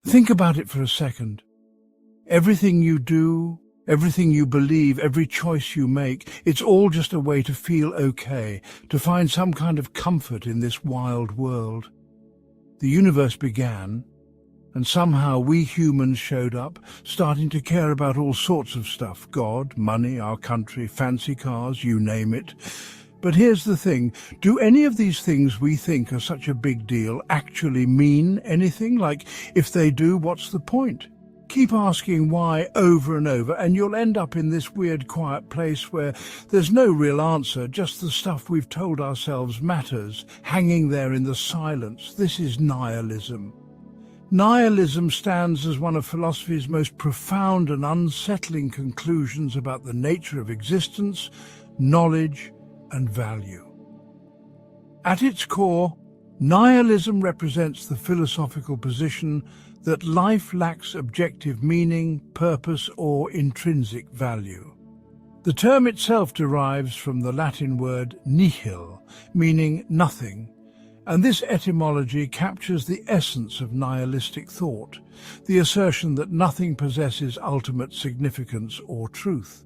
Think about it for a second. Everything you do, everything you believe, every choice you make, it's all just a way to feel okay, to find some kind of comfort in this wild world. The universe began, and somehow we humans showed up, starting to care about all sorts of stuff: God, money, our country, fancy cars, you name it. But here's the thing, do any of these things we think are such a big deal actually mean anything? Like, if they do, what's the point? Keep asking why over and over, and you'll end up in this weird quiet place where there's no real answer, just the stuff we've told ourselves matters, hanging there in the silence. This is nihilism. Nihilism stands as one of philosophy's most profound and unsettling conclusions about the nature of existence, knowledge, and value. At its core, nihilism represents the philosophical position that life lacks objective meaning, purpose, or intrinsic value. The term itself derives from the Latin word nihil, meaning nothing, and this etymology captures the essence of nihilistic thought, the assertion that nothing possesses ultimate significance or truth.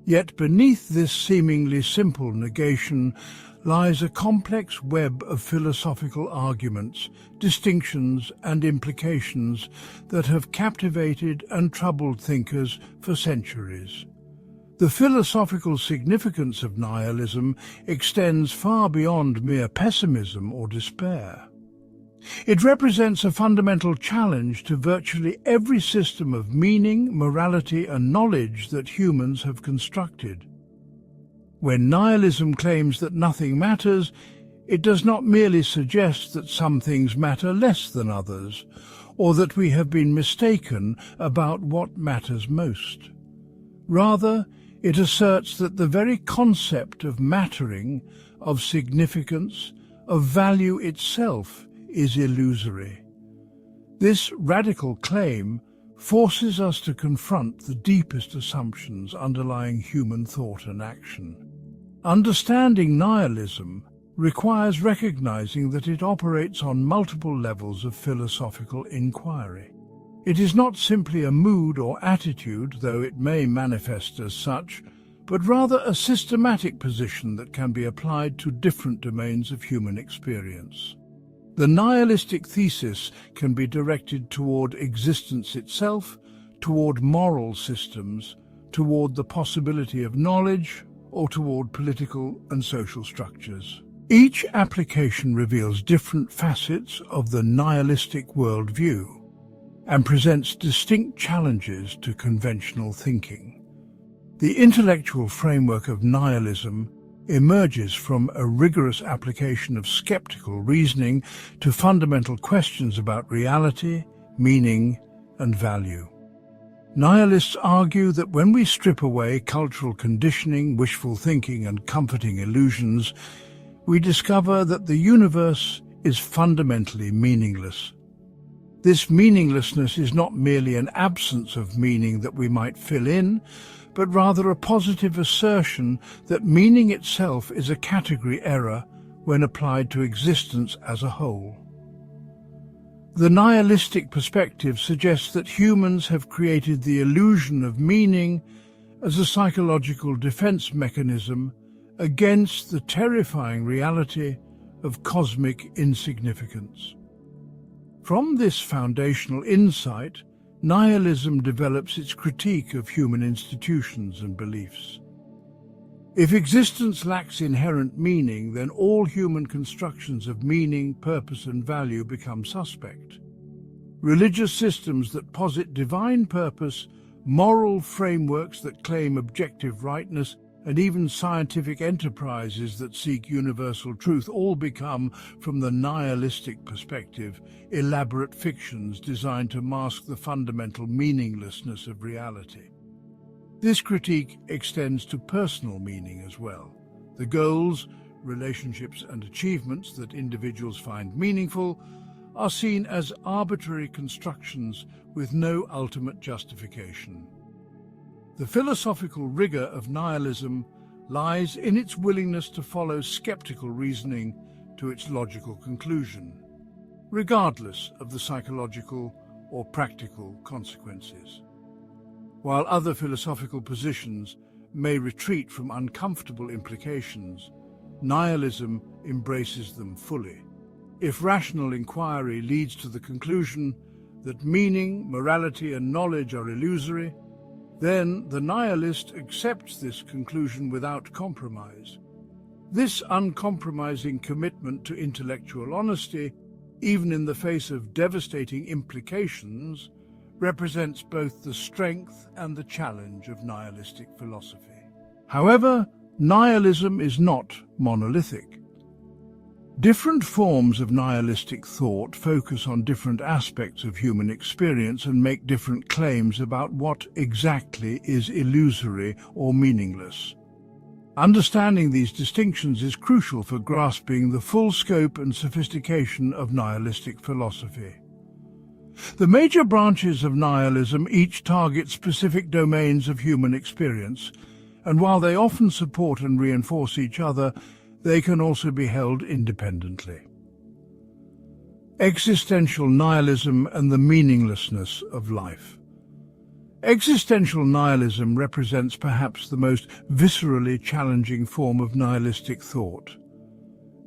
Yet beneath this seemingly simple negation lies a complex web of philosophical arguments, distinctions and implications that have captivated and troubled thinkers for centuries. The philosophical significance of nihilism extends far beyond mere pessimism or despair. It represents a fundamental challenge to virtually every system of meaning, morality and knowledge that humans have constructed. When nihilism claims that nothing matters, it does not merely suggest that some things matter less than others, or that we have been mistaken about what matters most. Rather, it asserts that the very concept of mattering, of significance, of value itself is illusory. This radical claim forces us to confront the deepest assumptions underlying human thought and action. Understanding nihilism requires recognizing that it operates on multiple levels of philosophical inquiry. It is not simply a mood or attitude, though it may manifest as such, but rather a systematic position that can be applied to different domains of human experience. The nihilistic thesis can be directed toward existence itself, toward moral systems, toward the possibility of knowledge, or toward political and social structures. Each application reveals different facets of the nihilistic worldview and presents distinct challenges to conventional thinking. The intellectual framework of nihilism emerges from a rigorous application of skeptical reasoning to fundamental questions about reality, meaning, and value. Nihilists argue that when we strip away cultural conditioning, wishful thinking, and comforting illusions, we discover that the universe is fundamentally meaningless. This meaninglessness is not merely an absence of meaning that we might fill in, but rather a positive assertion that meaning itself is a category error when applied to existence as a whole. The nihilistic perspective suggests that humans have created the illusion of meaning as a psychological defense mechanism against the terrifying reality of cosmic insignificance. From this foundational insight, nihilism develops its critique of human institutions and beliefs. If existence lacks inherent meaning, then all human constructions of meaning, purpose and value become suspect. Religious systems that posit divine purpose, moral frameworks that claim objective rightness, and even scientific enterprises that seek universal truth all become, from the nihilistic perspective, elaborate fictions designed to mask the fundamental meaninglessness of reality. This critique extends to personal meaning as well. The goals, relationships and achievements that individuals find meaningful are seen as arbitrary constructions with no ultimate justification. The philosophical rigor of nihilism lies in its willingness to follow skeptical reasoning to its logical conclusion, regardless of the psychological or practical consequences. While other philosophical positions may retreat from uncomfortable implications, nihilism embraces them fully. If rational inquiry leads to the conclusion that meaning, morality, and knowledge are illusory, then the nihilist accepts this conclusion without compromise. This uncompromising commitment to intellectual honesty, even in the face of devastating implications, represents both the strength and the challenge of nihilistic philosophy. However, nihilism is not monolithic. Different forms of nihilistic thought focus on different aspects of human experience and make different claims about what exactly is illusory or meaningless. Understanding these distinctions is crucial for grasping the full scope and sophistication of nihilistic philosophy. The major branches of nihilism each target specific domains of human experience, and while they often support and reinforce each other, they can also be held independently. Existential nihilism and the meaninglessness of life. Existential nihilism represents perhaps the most viscerally challenging form of nihilistic thought.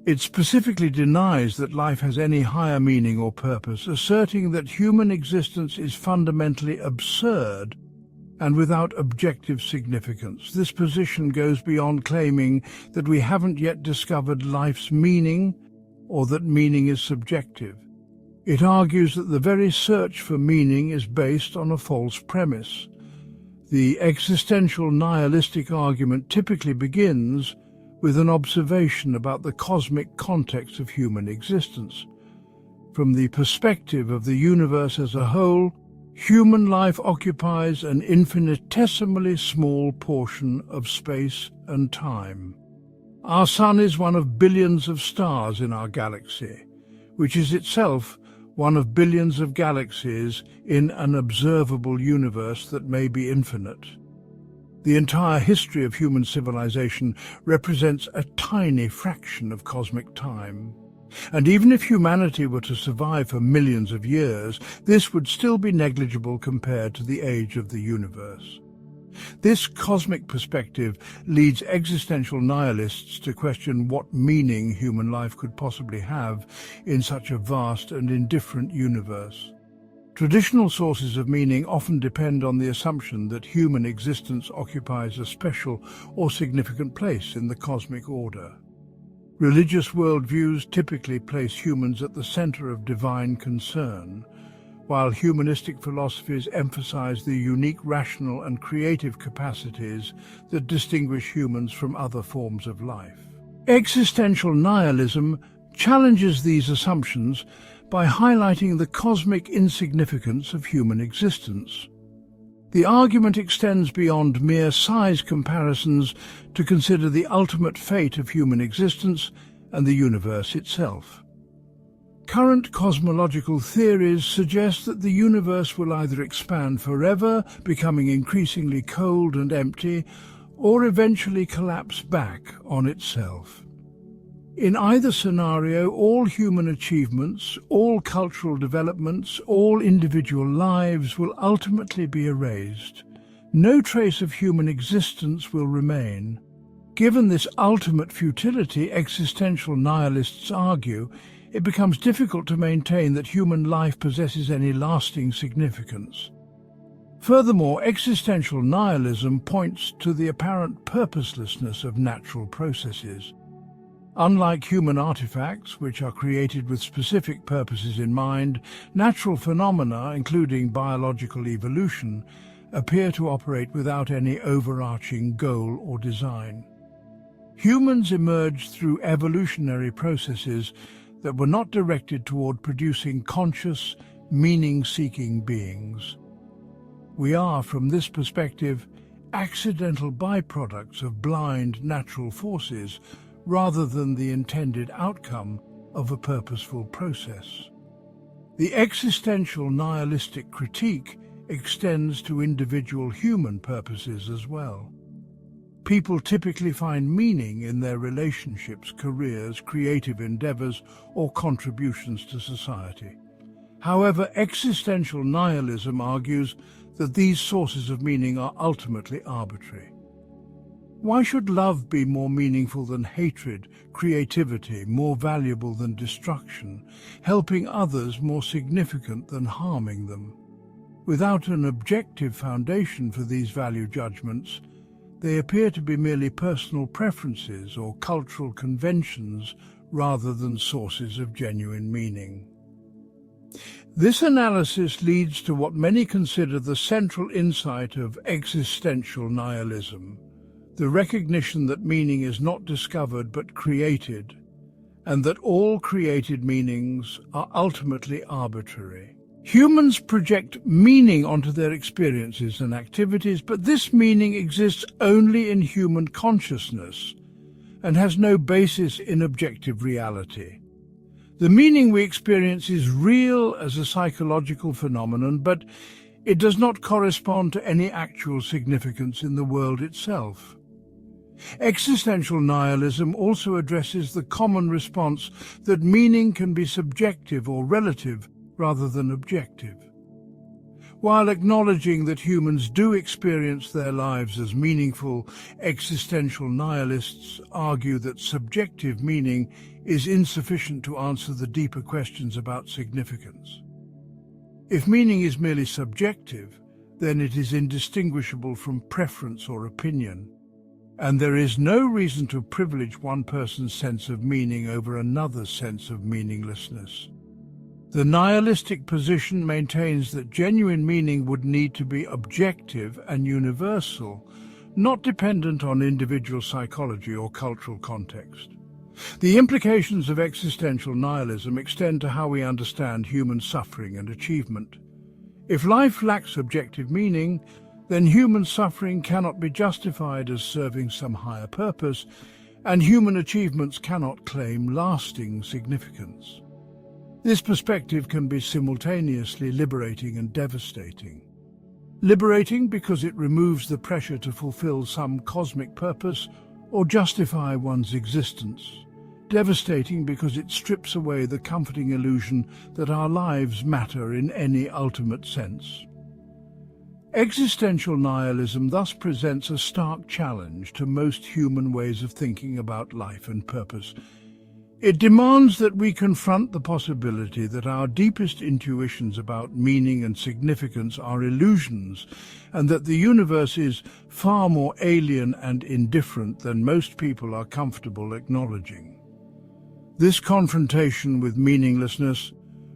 It specifically denies that life has any higher meaning or purpose, asserting that human existence is fundamentally absurd and without objective significance. This position goes beyond claiming that we haven't yet discovered life's meaning or that meaning is subjective. It argues that the very search for meaning is based on a false premise. The existential nihilistic argument typically begins with an observation about the cosmic context of human existence. From the perspective of the universe as a whole, human life occupies an infinitesimally small portion of space and time. Our sun is one of billions of stars in our galaxy, which is itself one of billions of galaxies in an observable universe that may be infinite. The entire history of human civilization represents a tiny fraction of cosmic time. And even if humanity were to survive for millions of years, this would still be negligible compared to the age of the universe. This cosmic perspective leads existential nihilists to question what meaning human life could possibly have in such a vast and indifferent universe. Traditional sources of meaning often depend on the assumption that human existence occupies a special or significant place in the cosmic order. Religious worldviews typically place humans at the center of divine concern, while humanistic philosophies emphasize the unique rational and creative capacities that distinguish humans from other forms of life. Existential nihilism challenges these assumptions by highlighting the cosmic insignificance of human existence. The argument extends beyond mere size comparisons to consider the ultimate fate of human existence and the universe itself. Current cosmological theories suggest that the universe will either expand forever, becoming increasingly cold and empty, or eventually collapse back on itself. In either scenario, all human achievements, all cultural developments, all individual lives will ultimately be erased. No trace of human existence will remain. Given this ultimate futility, existential nihilists argue, it becomes difficult to maintain that human life possesses any lasting significance. Furthermore, existential nihilism points to the apparent purposelessness of natural processes. Unlike human artifacts, which are created with specific purposes in mind, natural phenomena, including biological evolution, appear to operate without any overarching goal or design. Humans emerged through evolutionary processes that were not directed toward producing conscious, meaning-seeking beings. We are, from this perspective, accidental byproducts of blind natural forces, rather than the intended outcome of a purposeful process. The existential nihilistic critique extends to individual human purposes as well. People typically find meaning in their relationships, careers, creative endeavors, or contributions to society. However, existential nihilism argues that these sources of meaning are ultimately arbitrary. Why should love be more meaningful than hatred, creativity more valuable than destruction, helping others more significant than harming them? Without an objective foundation for these value judgments, they appear to be merely personal preferences or cultural conventions rather than sources of genuine meaning. This analysis leads to what many consider the central insight of existential nihilism, the recognition that meaning is not discovered but created, and that all created meanings are ultimately arbitrary. Humans project meaning onto their experiences and activities, but this meaning exists only in human consciousness and has no basis in objective reality. The meaning we experience is real as a psychological phenomenon, but it does not correspond to any actual significance in the world itself. Existential nihilism also addresses the common response that meaning can be subjective or relative rather than objective. While acknowledging that humans do experience their lives as meaningful, existential nihilists argue that subjective meaning is insufficient to answer the deeper questions about significance. If meaning is merely subjective, then it is indistinguishable from preference or opinion, and there is no reason to privilege one person's sense of meaning over another's sense of meaninglessness. The nihilistic position maintains that genuine meaning would need to be objective and universal, not dependent on individual psychology or cultural context. The implications of existential nihilism extend to how we understand human suffering and achievement. If life lacks objective meaning, then human suffering cannot be justified as serving some higher purpose, and human achievements cannot claim lasting significance. This perspective can be simultaneously liberating and devastating. Liberating because it removes the pressure to fulfill some cosmic purpose or justify one's existence. Devastating because it strips away the comforting illusion that our lives matter in any ultimate sense. Existential nihilism thus presents a stark challenge to most human ways of thinking about life and purpose. It demands that we confront the possibility that our deepest intuitions about meaning and significance are illusions, and that the universe is far more alien and indifferent than most people are comfortable acknowledging. This confrontation with meaninglessness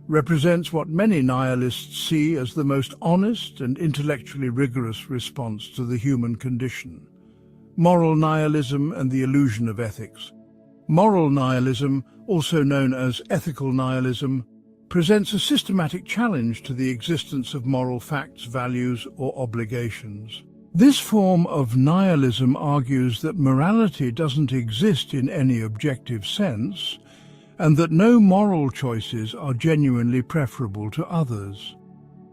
represents what many nihilists see as the most honest and intellectually rigorous response to the human condition. Moral nihilism and the illusion of ethics. Moral nihilism, also known as ethical nihilism, presents a systematic challenge to the existence of moral facts, values, or obligations. This form of nihilism argues that morality doesn't exist in any objective sense, and that no moral choices are genuinely preferable to others.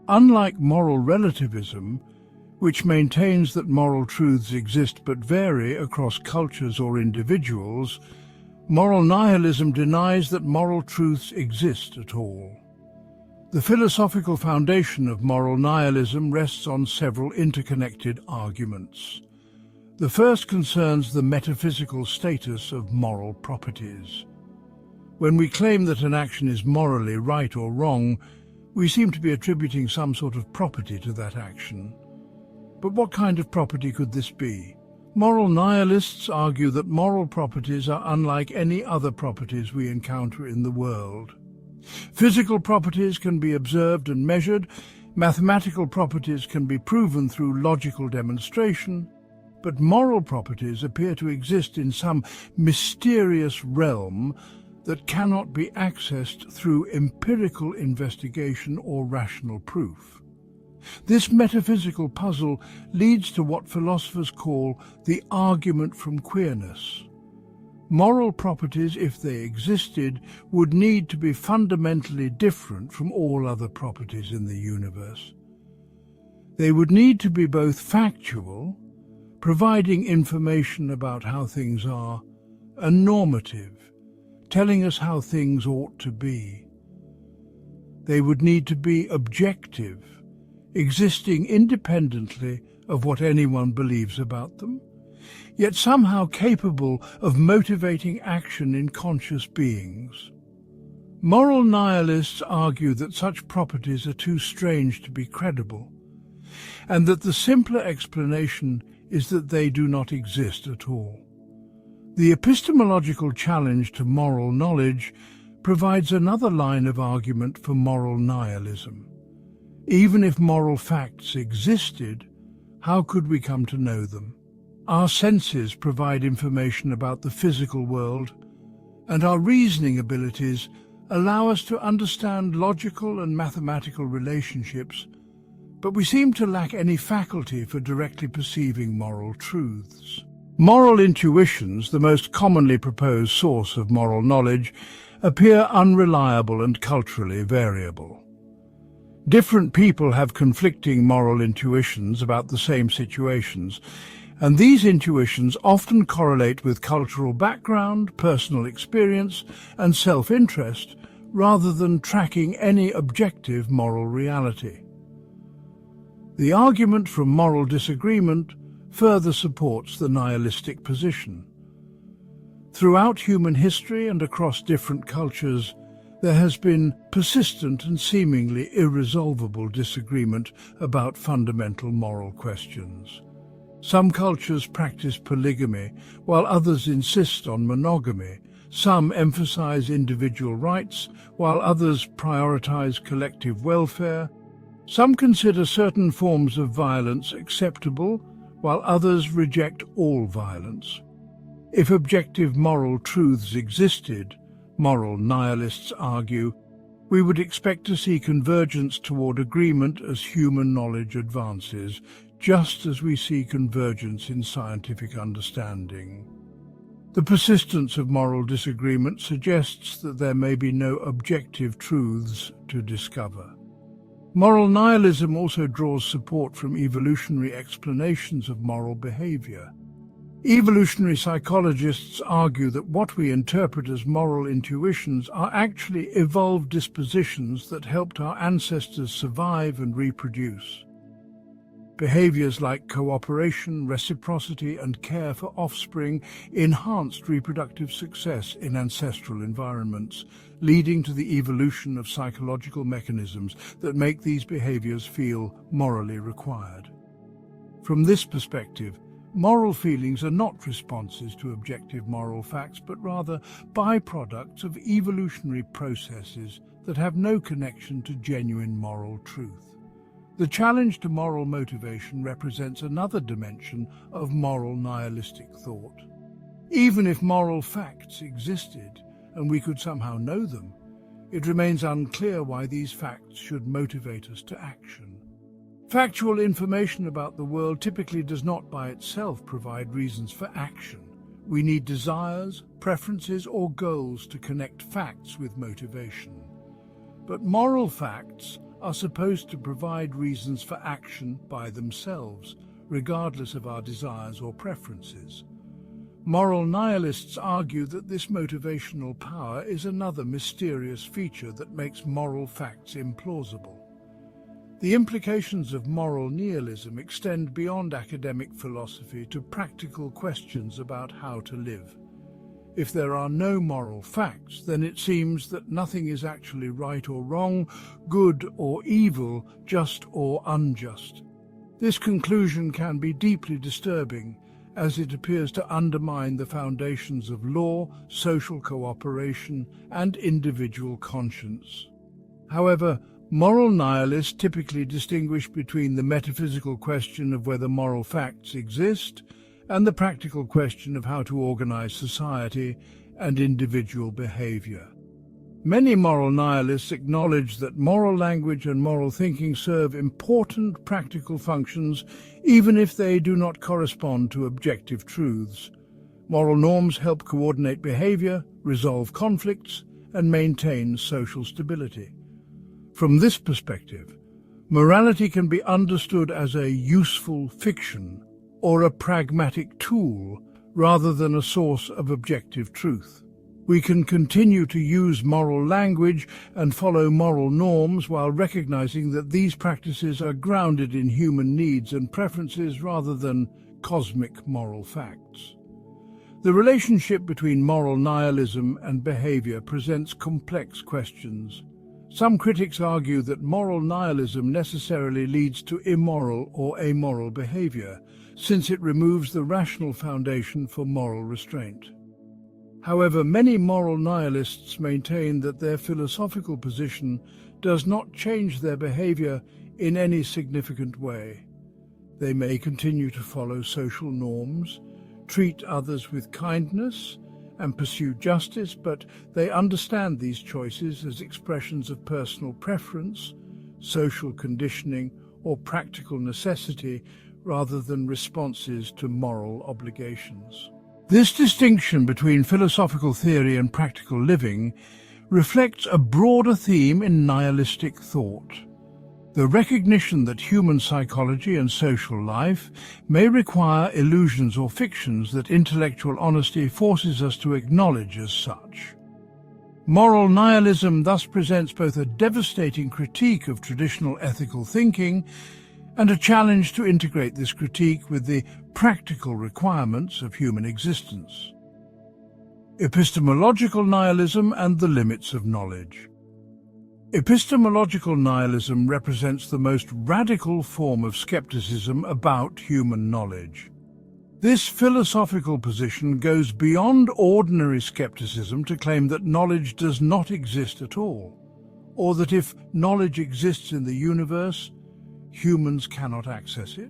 Unlike moral relativism, which maintains that moral truths exist but vary across cultures or individuals, moral nihilism denies that moral truths exist at all. The philosophical foundation of moral nihilism rests on several interconnected arguments. The first concerns the metaphysical status of moral properties. When we claim that an action is morally right or wrong, we seem to be attributing some sort of property to that action. But what kind of property could this be? Moral nihilists argue that moral properties are unlike any other properties we encounter in the world. Physical properties can be observed and measured, mathematical properties can be proven through logical demonstration, but moral properties appear to exist in some mysterious realm that cannot be accessed through empirical investigation or rational proof. This metaphysical puzzle leads to what philosophers call the argument from queerness. Moral properties, if they existed, would need to be fundamentally different from all other properties in the universe. They would need to be both factual, providing information about how things are, and normative, telling us how things ought to be. They would need to be objective, existing independently of what anyone believes about them, yet somehow capable of motivating action in conscious beings. Moral nihilists argue that such properties are too strange to be credible, and that the simpler explanation is that they do not exist at all. The epistemological challenge to moral knowledge provides another line of argument for moral nihilism. Even if moral facts existed, how could we come to know them? Our senses provide information about the physical world, and our reasoning abilities allow us to understand logical and mathematical relationships, but we seem to lack any faculty for directly perceiving moral truths. Moral intuitions, the most commonly proposed source of moral knowledge, appear unreliable and culturally variable. Different people have conflicting moral intuitions about the same situations, and these intuitions often correlate with cultural background, personal experience, and self-interest, rather than tracking any objective moral reality. The argument from moral disagreement further supports the nihilistic position. Throughout human history and across different cultures, there has been persistent and seemingly irresolvable disagreement about fundamental moral questions. Some cultures practice polygamy, while others insist on monogamy. Some emphasize individual rights, while others prioritize collective welfare. Some consider certain forms of violence acceptable, while others reject all violence. If objective moral truths existed, moral nihilists argue, we would expect to see convergence toward agreement as human knowledge advances, just as we see convergence in scientific understanding. The persistence of moral disagreement suggests that there may be no objective truths to discover. Moral nihilism also draws support from evolutionary explanations of moral behavior. Evolutionary psychologists argue that what we interpret as moral intuitions are actually evolved dispositions that helped our ancestors survive and reproduce. Behaviors like cooperation, reciprocity, and care for offspring enhanced reproductive success in ancestral environments, leading to the evolution of psychological mechanisms that make these behaviors feel morally required. From this perspective, moral feelings are not responses to objective moral facts, but rather byproducts of evolutionary processes that have no connection to genuine moral truth. The challenge to moral motivation represents another dimension of moral nihilistic thought. Even if moral facts existed, and we could somehow know them, it remains unclear why these facts should motivate us to action. Factual information about the world typically does not by itself provide reasons for action. We need desires, preferences, or goals to connect facts with motivation. But moral facts are supposed to provide reasons for action by themselves, regardless of our desires or preferences. Moral nihilists argue that this motivational power is another mysterious feature that makes moral facts implausible. The implications of moral nihilism extend beyond academic philosophy to practical questions about how to live. If there are no moral facts, then it seems that nothing is actually right or wrong, good or evil, just or unjust. This conclusion can be deeply disturbing, as it appears to undermine the foundations of law, social cooperation, and individual conscience. However, moral nihilists typically distinguish between the metaphysical question of whether moral facts exist and the practical question of how to organize society and individual behavior. Many moral nihilists acknowledge that moral language and moral thinking serve important practical functions even if they do not correspond to objective truths. Moral norms help coordinate behavior, resolve conflicts, and maintain social stability. From this perspective, morality can be understood as a useful fiction or a pragmatic tool rather than a source of objective truth. We can continue to use moral language and follow moral norms while recognizing that these practices are grounded in human needs and preferences rather than cosmic moral facts. The relationship between moral nihilism and behavior presents complex questions. Some critics argue that moral nihilism necessarily leads to immoral or amoral behavior, since it removes the rational foundation for moral restraint. However, many moral nihilists maintain that their philosophical position does not change their behavior in any significant way. They may continue to follow social norms, treat others with kindness, and pursue justice, but they understand these choices as expressions of personal preference, social conditioning, or practical necessity, rather than responses to moral obligations. This distinction between philosophical theory and practical living reflects a broader theme in nihilistic thought: the recognition that human psychology and social life may require illusions or fictions that intellectual honesty forces us to acknowledge as such. Moral nihilism thus presents both a devastating critique of traditional ethical thinking and a challenge to integrate this critique with the practical requirements of human existence. Epistemological nihilism and the limits of knowledge. Epistemological nihilism represents the most radical form of skepticism about human knowledge. This philosophical position goes beyond ordinary skepticism to claim that knowledge does not exist at all, or that if knowledge exists in the universe, humans cannot access it.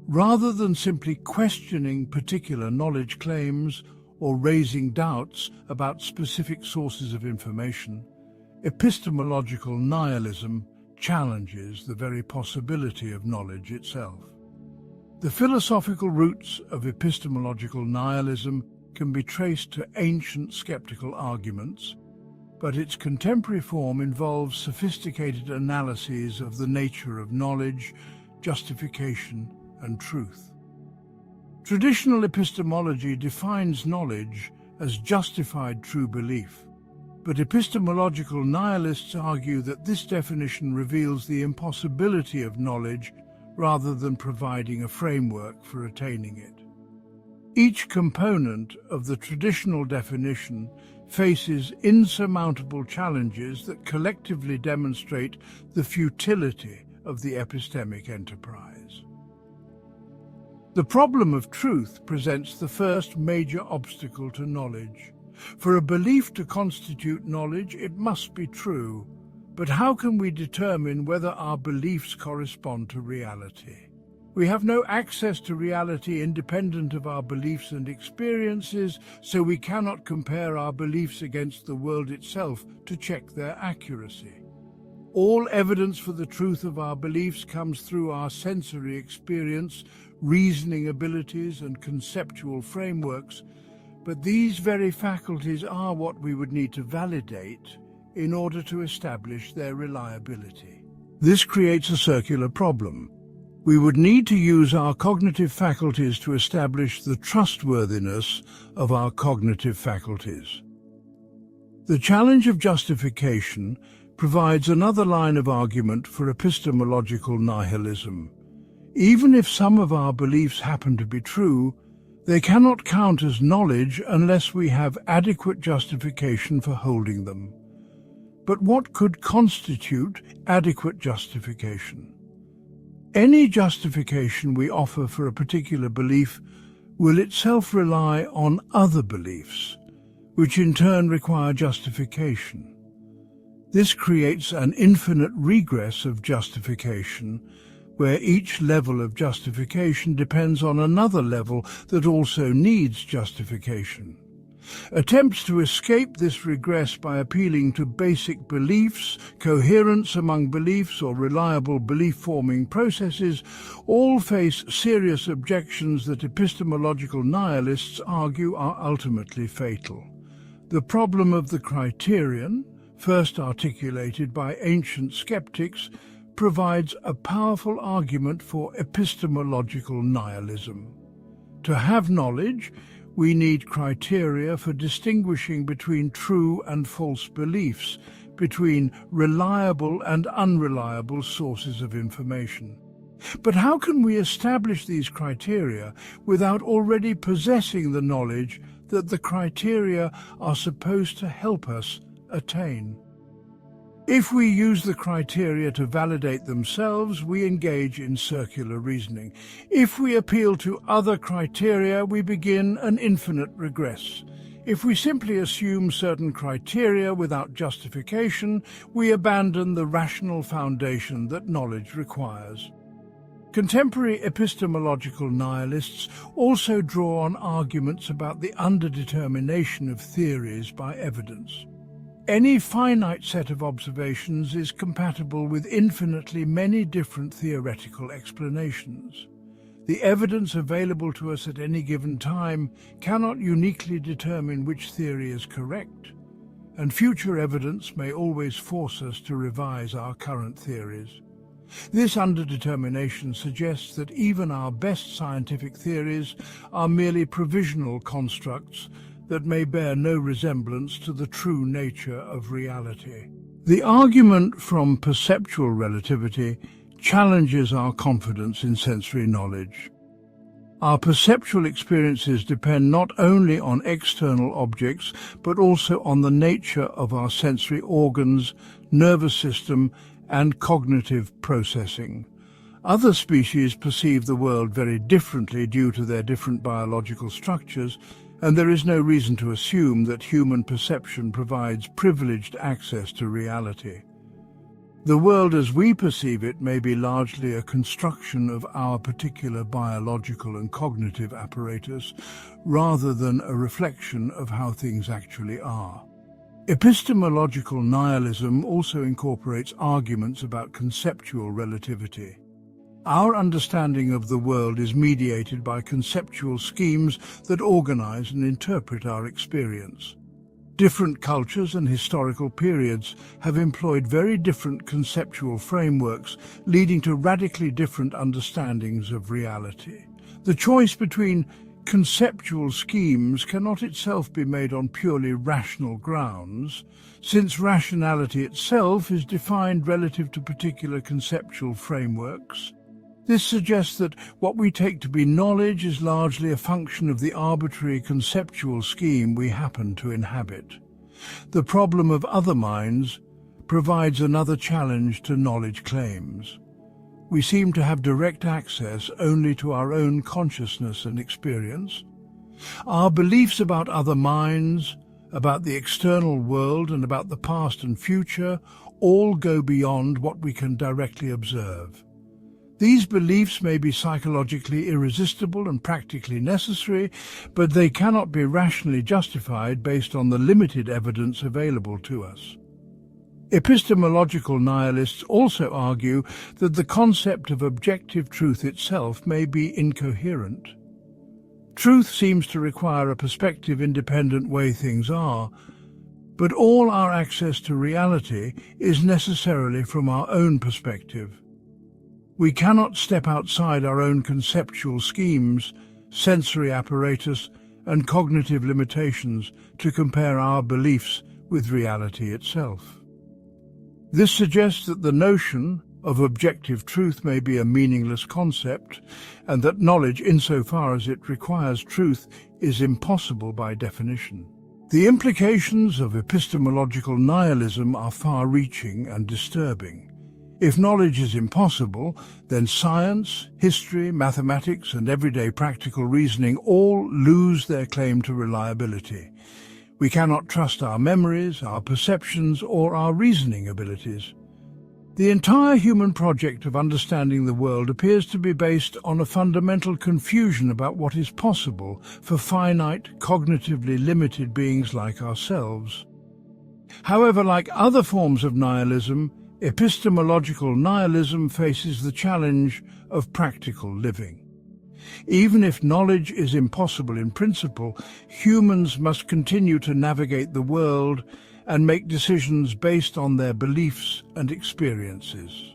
Rather than simply questioning particular knowledge claims or raising doubts about specific sources of information, epistemological nihilism challenges the very possibility of knowledge itself. The philosophical roots of epistemological nihilism can be traced to ancient skeptical arguments, but its contemporary form involves sophisticated analyses of the nature of knowledge, justification, and truth. Traditional epistemology defines knowledge as justified true belief, but epistemological nihilists argue that this definition reveals the impossibility of knowledge rather than providing a framework for attaining it. Each component of the traditional definition faces insurmountable challenges that collectively demonstrate the futility of the epistemic enterprise. The problem of truth presents the first major obstacle to knowledge. For a belief to constitute knowledge, it must be true. But how can we determine whether our beliefs correspond to reality? We have no access to reality independent of our beliefs and experiences, so we cannot compare our beliefs against the world itself to check their accuracy. All evidence for the truth of our beliefs comes through our sensory experience, reasoning abilities, and conceptual frameworks, but these very faculties are what we would need to validate in order to establish their reliability. This creates a circular problem. We would need to use our cognitive faculties to establish the trustworthiness of our cognitive faculties. The challenge of justification provides another line of argument for epistemological nihilism. Even if some of our beliefs happen to be true, they cannot count as knowledge unless we have adequate justification for holding them. But what could constitute adequate justification? Any justification we offer for a particular belief will itself rely on other beliefs, which in turn require justification. This creates an infinite regress of justification, where each level of justification depends on another level that also needs justification. Attempts to escape this regress by appealing to basic beliefs, coherence among beliefs, or reliable belief-forming processes all face serious objections that epistemological nihilists argue are ultimately fatal. The problem of the criterion, first articulated by ancient skeptics, provides a powerful argument for epistemological nihilism. To have knowledge, We need criteria for distinguishing between true and false beliefs, between reliable and unreliable sources of information. But how can we establish these criteria without already possessing the knowledge that the criteria are supposed to help us attain? If we use the criteria to validate themselves, we engage in circular reasoning. If we appeal to other criteria, we begin an infinite regress. If we simply assume certain criteria without justification, we abandon the rational foundation that knowledge requires. Contemporary epistemological nihilists also draw on arguments about the underdetermination of theories by evidence. Any finite set of observations is compatible with infinitely many different theoretical explanations. The evidence available to us at any given time cannot uniquely determine which theory is correct, and future evidence may always force us to revise our current theories. This underdetermination suggests that even our best scientific theories are merely provisional constructs that may bear no resemblance to the true nature of reality. The argument from perceptual relativity challenges our confidence in sensory knowledge. Our perceptual experiences depend not only on external objects, but also on the nature of our sensory organs, nervous system, and cognitive processing. Other species perceive the world very differently due to their different biological structures, and there is no reason to assume that human perception provides privileged access to reality. The world as we perceive it may be largely a construction of our particular biological and cognitive apparatus, rather than a reflection of how things actually are. Epistemological nihilism also incorporates arguments about conceptual relativity. Our understanding of the world is mediated by conceptual schemes that organize and interpret our experience. Different cultures and historical periods have employed very different conceptual frameworks, leading to radically different understandings of reality. The choice between conceptual schemes cannot itself be made on purely rational grounds, since rationality itself is defined relative to particular conceptual frameworks. This suggests that what we take to be knowledge is largely a function of the arbitrary conceptual scheme we happen to inhabit. The problem of other minds provides another challenge to knowledge claims. We seem to have direct access only to our own consciousness and experience. Our beliefs about other minds, about the external world, and about the past and future all go beyond what we can directly observe. These beliefs may be psychologically irresistible and practically necessary, but they cannot be rationally justified based on the limited evidence available to us. Epistemological nihilists also argue that the concept of objective truth itself may be incoherent. Truth seems to require a perspective-independent way things are, but all our access to reality is necessarily from our own perspective. We cannot step outside our own conceptual schemes, sensory apparatus, and cognitive limitations to compare our beliefs with reality itself. This suggests that the notion of objective truth may be a meaningless concept, and that knowledge, insofar as it requires truth, is impossible by definition. The implications of epistemological nihilism are far-reaching and disturbing. If knowledge is impossible, then science, history, mathematics, and everyday practical reasoning all lose their claim to reliability. We cannot trust our memories, our perceptions, or our reasoning abilities. The entire human project of understanding the world appears to be based on a fundamental confusion about what is possible for finite, cognitively limited beings like ourselves. However, like other forms of nihilism, epistemological nihilism faces the challenge of practical living. Even if knowledge is impossible in principle, humans must continue to navigate the world and make decisions based on their beliefs and experiences.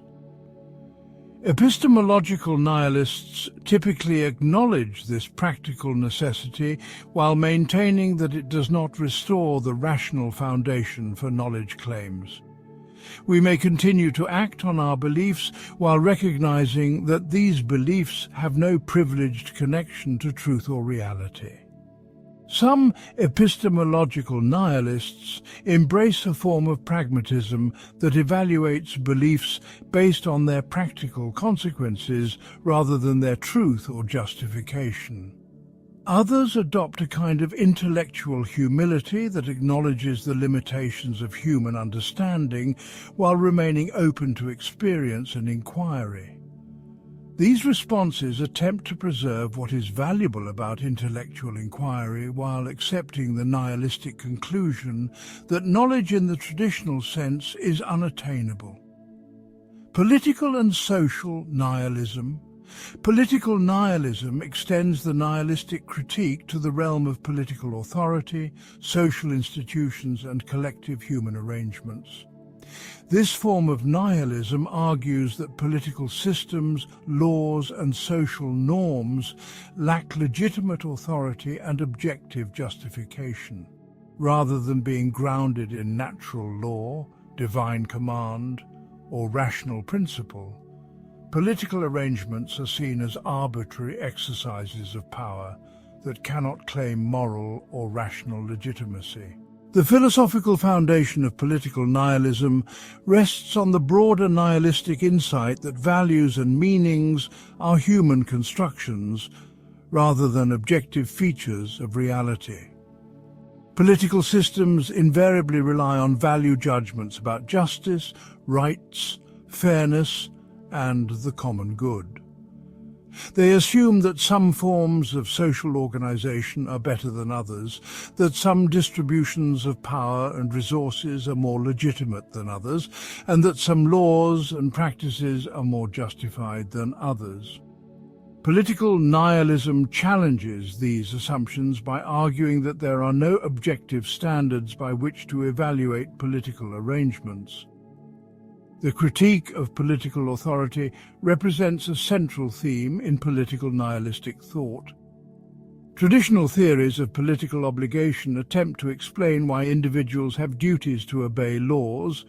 Epistemological nihilists typically acknowledge this practical necessity while maintaining that it does not restore the rational foundation for knowledge claims. We may continue to act on our beliefs while recognizing that these beliefs have no privileged connection to truth or reality. Some epistemological nihilists embrace a form of pragmatism that evaluates beliefs based on their practical consequences rather than their truth or justification. Others adopt a kind of intellectual humility that acknowledges the limitations of human understanding while remaining open to experience and inquiry. These responses attempt to preserve what is valuable about intellectual inquiry while accepting the nihilistic conclusion that knowledge in the traditional sense is unattainable. Political and social nihilism. Political nihilism extends the nihilistic critique to the realm of political authority, social institutions, and collective human arrangements. This form of nihilism argues that political systems, laws, and social norms lack legitimate authority and objective justification. Rather than being grounded in natural law, divine command, or rational principle, political arrangements are seen as arbitrary exercises of power that cannot claim moral or rational legitimacy. The philosophical foundation of political nihilism rests on the broader nihilistic insight that values and meanings are human constructions rather than objective features of reality. Political systems invariably rely on value judgments about justice, rights, fairness, and the common good. They assume that some forms of social organization are better than others, that some distributions of power and resources are more legitimate than others, and that some laws and practices are more justified than others. Political nihilism challenges these assumptions by arguing that there are no objective standards by which to evaluate political arrangements. The critique of political authority represents a central theme in political nihilistic thought. Traditional theories of political obligation attempt to explain why individuals have duties to obey laws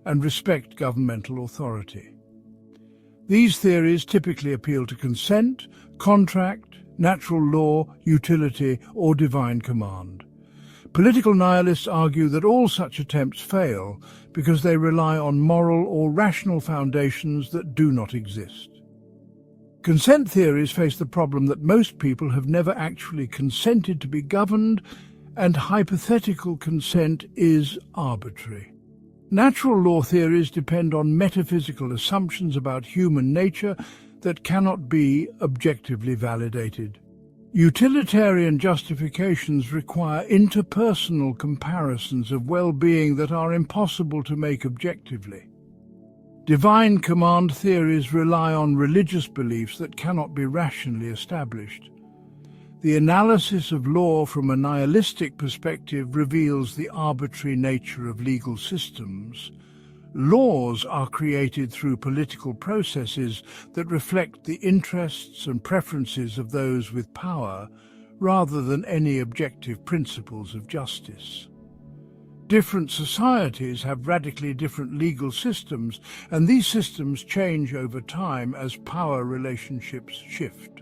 and respect governmental authority. These theories typically appeal to consent, contract, natural law, utility, or divine command. Political nihilists argue that all such attempts fail because they rely on moral or rational foundations that do not exist. Consent theories face the problem that most people have never actually consented to be governed, and hypothetical consent is arbitrary. Natural law theories depend on metaphysical assumptions about human nature that cannot be objectively validated. Utilitarian justifications require interpersonal comparisons of well-being that are impossible to make objectively. Divine command theories rely on religious beliefs that cannot be rationally established. The analysis of law from a nihilistic perspective reveals the arbitrary nature of legal systems. Laws are created through political processes that reflect the interests and preferences of those with power, rather than any objective principles of justice. Different societies have radically different legal systems, and these systems change over time as power relationships shift.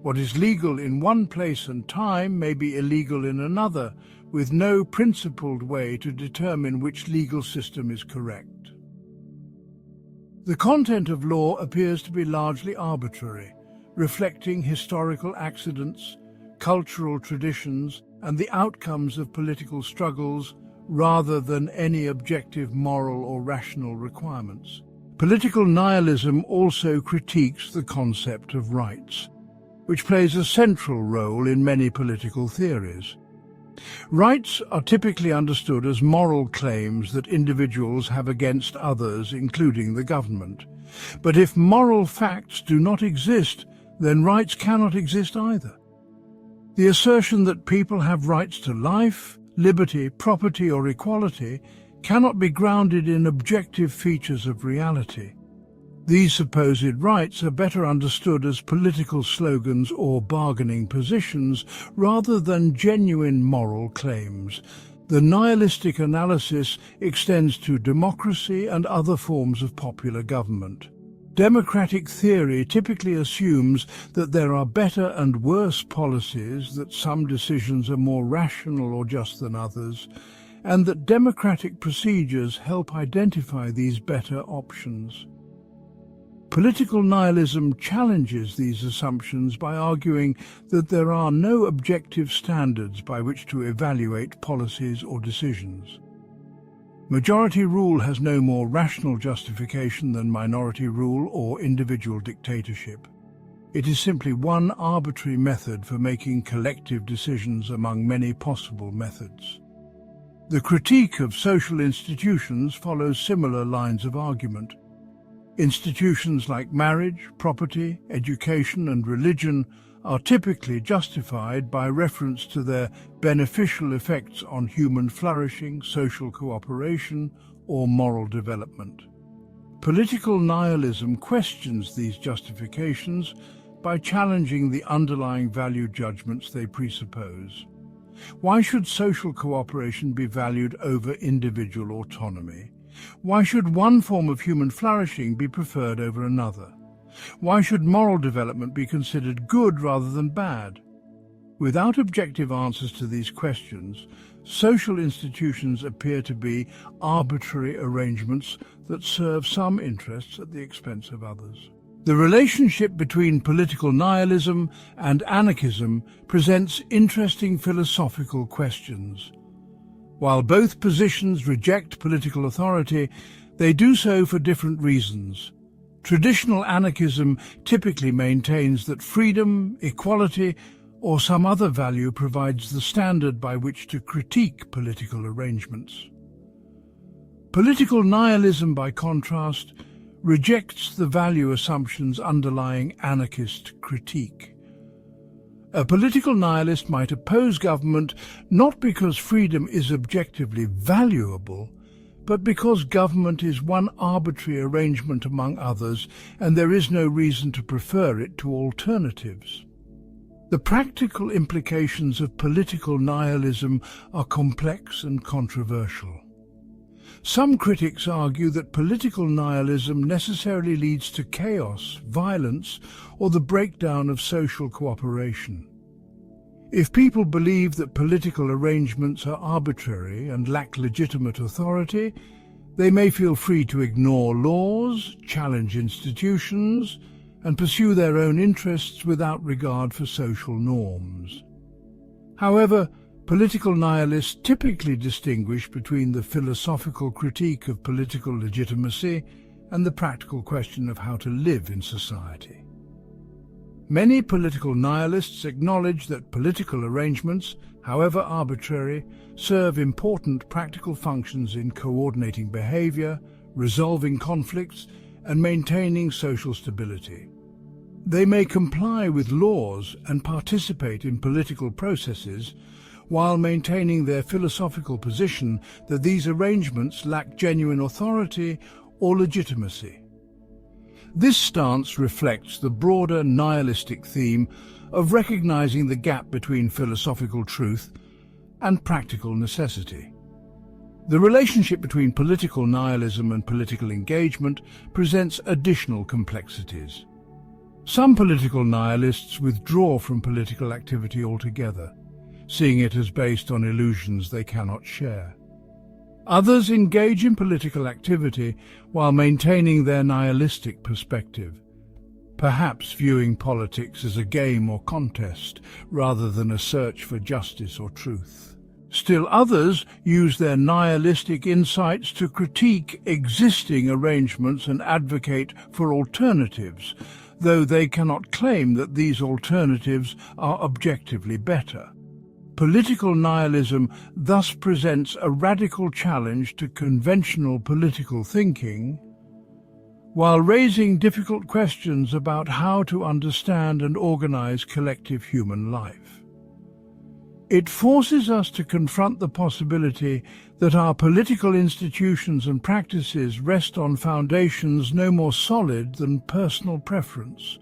What is legal in one place and time may be illegal in another, with no principled way to determine which legal system is correct. The content of law appears to be largely arbitrary, reflecting historical accidents, cultural traditions, and the outcomes of political struggles rather than any objective moral or rational requirements. Political nihilism also critiques the concept of rights, which plays a central role in many political theories. Rights are typically understood as moral claims that individuals have against others, including the government. But if moral facts do not exist, then rights cannot exist either. The assertion that people have rights to life, liberty, property, or equality cannot be grounded in objective features of reality. These supposed rights are better understood as political slogans or bargaining positions rather than genuine moral claims. The nihilistic analysis extends to democracy and other forms of popular government. Democratic theory typically assumes that there are better and worse policies, that some decisions are more rational or just than others, and that democratic procedures help identify these better options. Political nihilism challenges these assumptions by arguing that there are no objective standards by which to evaluate policies or decisions. Majority rule has no more rational justification than minority rule or individual dictatorship. It is simply one arbitrary method for making collective decisions among many possible methods. The critique of social institutions follows similar lines of argument. Institutions like marriage, property, education, and religion are typically justified by reference to their beneficial effects on human flourishing, social cooperation, or moral development. Political nihilism questions these justifications by challenging the underlying value judgments they presuppose. Why should social cooperation be valued over individual autonomy? Why should one form of human flourishing be preferred over another? Why should moral development be considered good rather than bad? Without objective answers to these questions, social institutions appear to be arbitrary arrangements that serve some interests at the expense of others. The relationship between political nihilism and anarchism presents interesting philosophical questions. While both positions reject political authority, they do so for different reasons. Traditional anarchism typically maintains that freedom, equality, or some other value provides the standard by which to critique political arrangements. Political nihilism, by contrast, rejects the value assumptions underlying anarchist critique. A political nihilist might oppose government not because freedom is objectively valuable, but because government is one arbitrary arrangement among others and there is no reason to prefer it to alternatives. The practical implications of political nihilism are complex and controversial. Some critics argue that political nihilism necessarily leads to chaos, violence, or the breakdown of social cooperation. If people believe that political arrangements are arbitrary and lack legitimate authority, they may feel free to ignore laws, challenge institutions, and pursue their own interests without regard for social norms. However, political nihilists typically distinguish between the philosophical critique of political legitimacy and the practical question of how to live in society. Many political nihilists acknowledge that political arrangements, however arbitrary, serve important practical functions in coordinating behavior, resolving conflicts, and maintaining social stability. They may comply with laws and participate in political processes while maintaining their philosophical position that these arrangements lack genuine authority or legitimacy. This stance reflects the broader nihilistic theme of recognizing the gap between philosophical truth and practical necessity. The relationship between political nihilism and political engagement presents additional complexities. Some political nihilists withdraw from political activity altogether, seeing it as based on illusions they cannot share. Others engage in political activity while maintaining their nihilistic perspective, perhaps viewing politics as a game or contest rather than a search for justice or truth. Still others use their nihilistic insights to critique existing arrangements and advocate for alternatives, though they cannot claim that these alternatives are objectively better. Political nihilism thus presents a radical challenge to conventional political thinking, while raising difficult questions about how to understand and organize collective human life. It forces us to confront the possibility that our political institutions and practices rest on foundations no more solid than personal preference,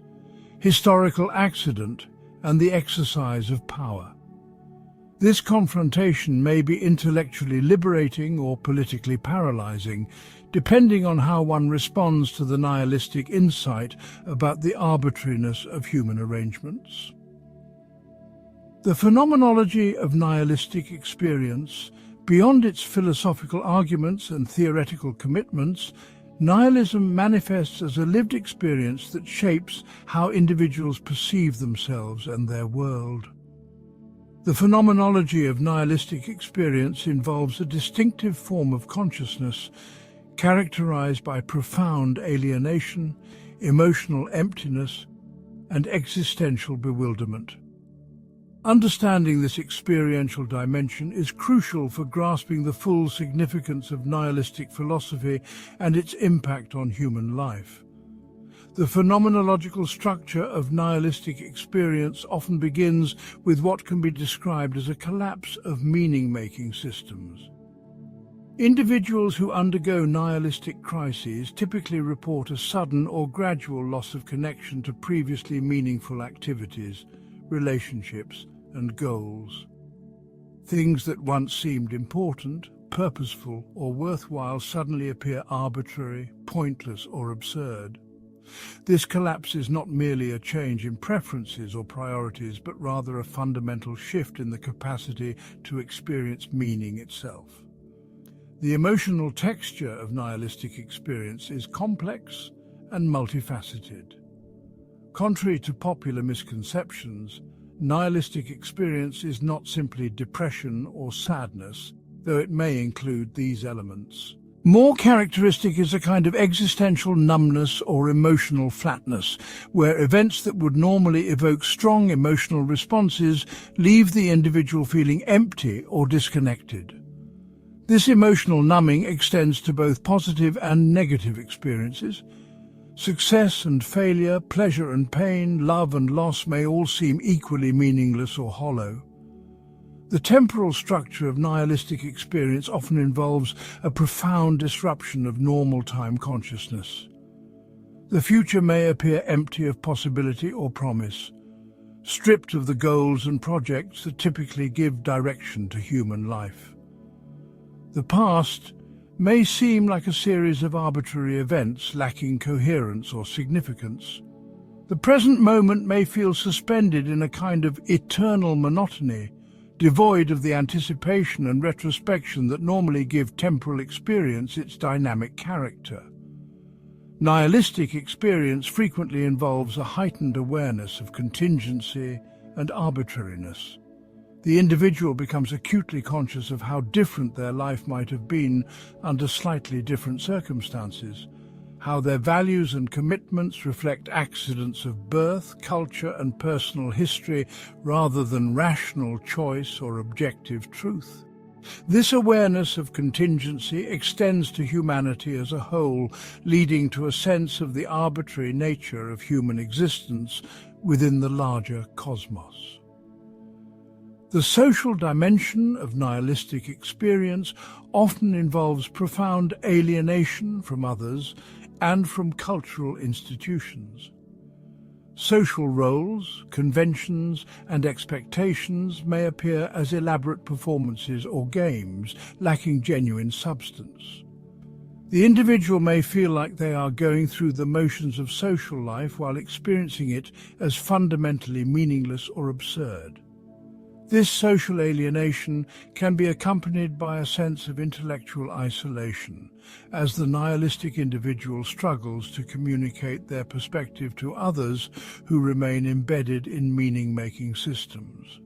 historical accident, and the exercise of power. This confrontation may be intellectually liberating or politically paralyzing, depending on how one responds to the nihilistic insight about the arbitrariness of human arrangements. The phenomenology of nihilistic experience, beyond its philosophical arguments and theoretical commitments, nihilism manifests as a lived experience that shapes how individuals perceive themselves and their world. The phenomenology of nihilistic experience involves a distinctive form of consciousness characterized by profound alienation, emotional emptiness, and existential bewilderment. Understanding this experiential dimension is crucial for grasping the full significance of nihilistic philosophy and its impact on human life. The phenomenological structure of nihilistic experience often begins with what can be described as a collapse of meaning-making systems. Individuals who undergo nihilistic crises typically report a sudden or gradual loss of connection to previously meaningful activities, relationships, and goals. Things that once seemed important, purposeful, or worthwhile suddenly appear arbitrary, pointless, or absurd. This collapse is not merely a change in preferences or priorities, but rather a fundamental shift in the capacity to experience meaning itself. The emotional texture of nihilistic experience is complex and multifaceted. Contrary to popular misconceptions, nihilistic experience is not simply depression or sadness, though it may include these elements. More characteristic is a kind of existential numbness or emotional flatness, where events that would normally evoke strong emotional responses leave the individual feeling empty or disconnected. This emotional numbing extends to both positive and negative experiences. Success and failure, pleasure and pain, love and loss may all seem equally meaningless or hollow. The temporal structure of nihilistic experience often involves a profound disruption of normal time consciousness. The future may appear empty of possibility or promise, stripped of the goals and projects that typically give direction to human life. The past may seem like a series of arbitrary events lacking coherence or significance. The present moment may feel suspended in a kind of eternal monotony, devoid of the anticipation and retrospection that normally give temporal experience its dynamic character. Nihilistic experience frequently involves a heightened awareness of contingency and arbitrariness. The individual becomes acutely conscious of how different their life might have been under slightly different circumstances, how their values and commitments reflect accidents of birth, culture, and personal history rather than rational choice or objective truth. This awareness of contingency extends to humanity as a whole, leading to a sense of the arbitrary nature of human existence within the larger cosmos. The social dimension of nihilistic experience often involves profound alienation from others and from cultural institutions. Social roles, conventions, and expectations may appear as elaborate performances or games, lacking genuine substance. The individual may feel like they are going through the motions of social life while experiencing it as fundamentally meaningless or absurd. This social alienation can be accompanied by a sense of intellectual isolation, as the nihilistic individual struggles to communicate their perspective to others who remain embedded in meaning-making systems.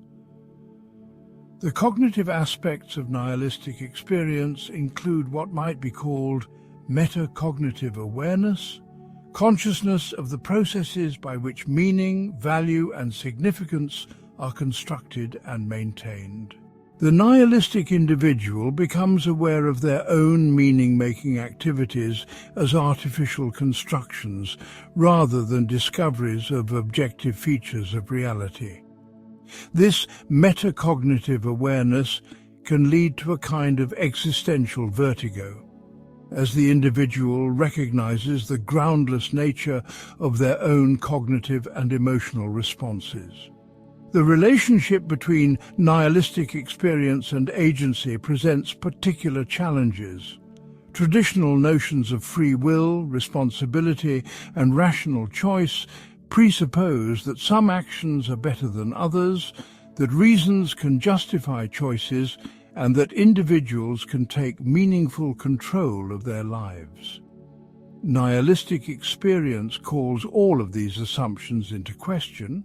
The cognitive aspects of nihilistic experience include what might be called metacognitive awareness, consciousness of the processes by which meaning, value, and significance are constructed and maintained. The nihilistic individual becomes aware of their own meaning-making activities as artificial constructions rather than discoveries of objective features of reality. This metacognitive awareness can lead to a kind of existential vertigo, as the individual recognizes the groundless nature of their own cognitive and emotional responses. The relationship between nihilistic experience and agency presents particular challenges. Traditional notions of free will, responsibility, and rational choice presuppose that some actions are better than others, that reasons can justify choices, and that individuals can take meaningful control of their lives. Nihilistic experience calls all of these assumptions into question,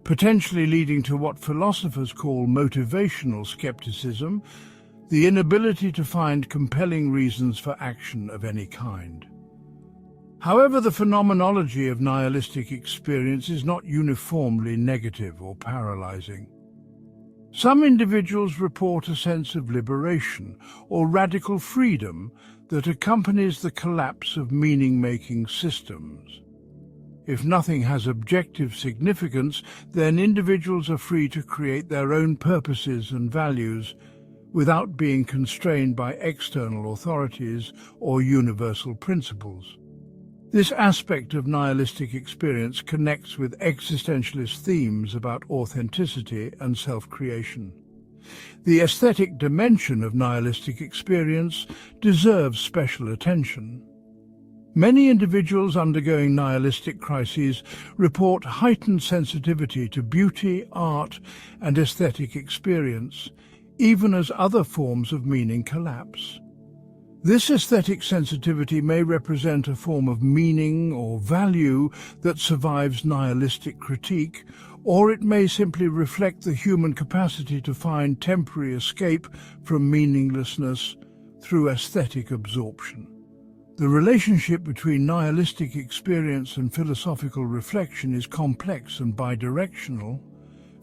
potentially leading to what philosophers call motivational skepticism, the inability to find compelling reasons for action of any kind. However, the phenomenology of nihilistic experience is not uniformly negative or paralyzing. Some individuals report a sense of liberation or radical freedom that accompanies the collapse of meaning-making systems. If nothing has objective significance, then individuals are free to create their own purposes and values without being constrained by external authorities or universal principles. This aspect of nihilistic experience connects with existentialist themes about authenticity and self-creation. The aesthetic dimension of nihilistic experience deserves special attention. Many individuals undergoing nihilistic crises report heightened sensitivity to beauty, art, and aesthetic experience, even as other forms of meaning collapse. This aesthetic sensitivity may represent a form of meaning or value that survives nihilistic critique, or it may simply reflect the human capacity to find temporary escape from meaninglessness through aesthetic absorption. The relationship between nihilistic experience and philosophical reflection is complex and bidirectional.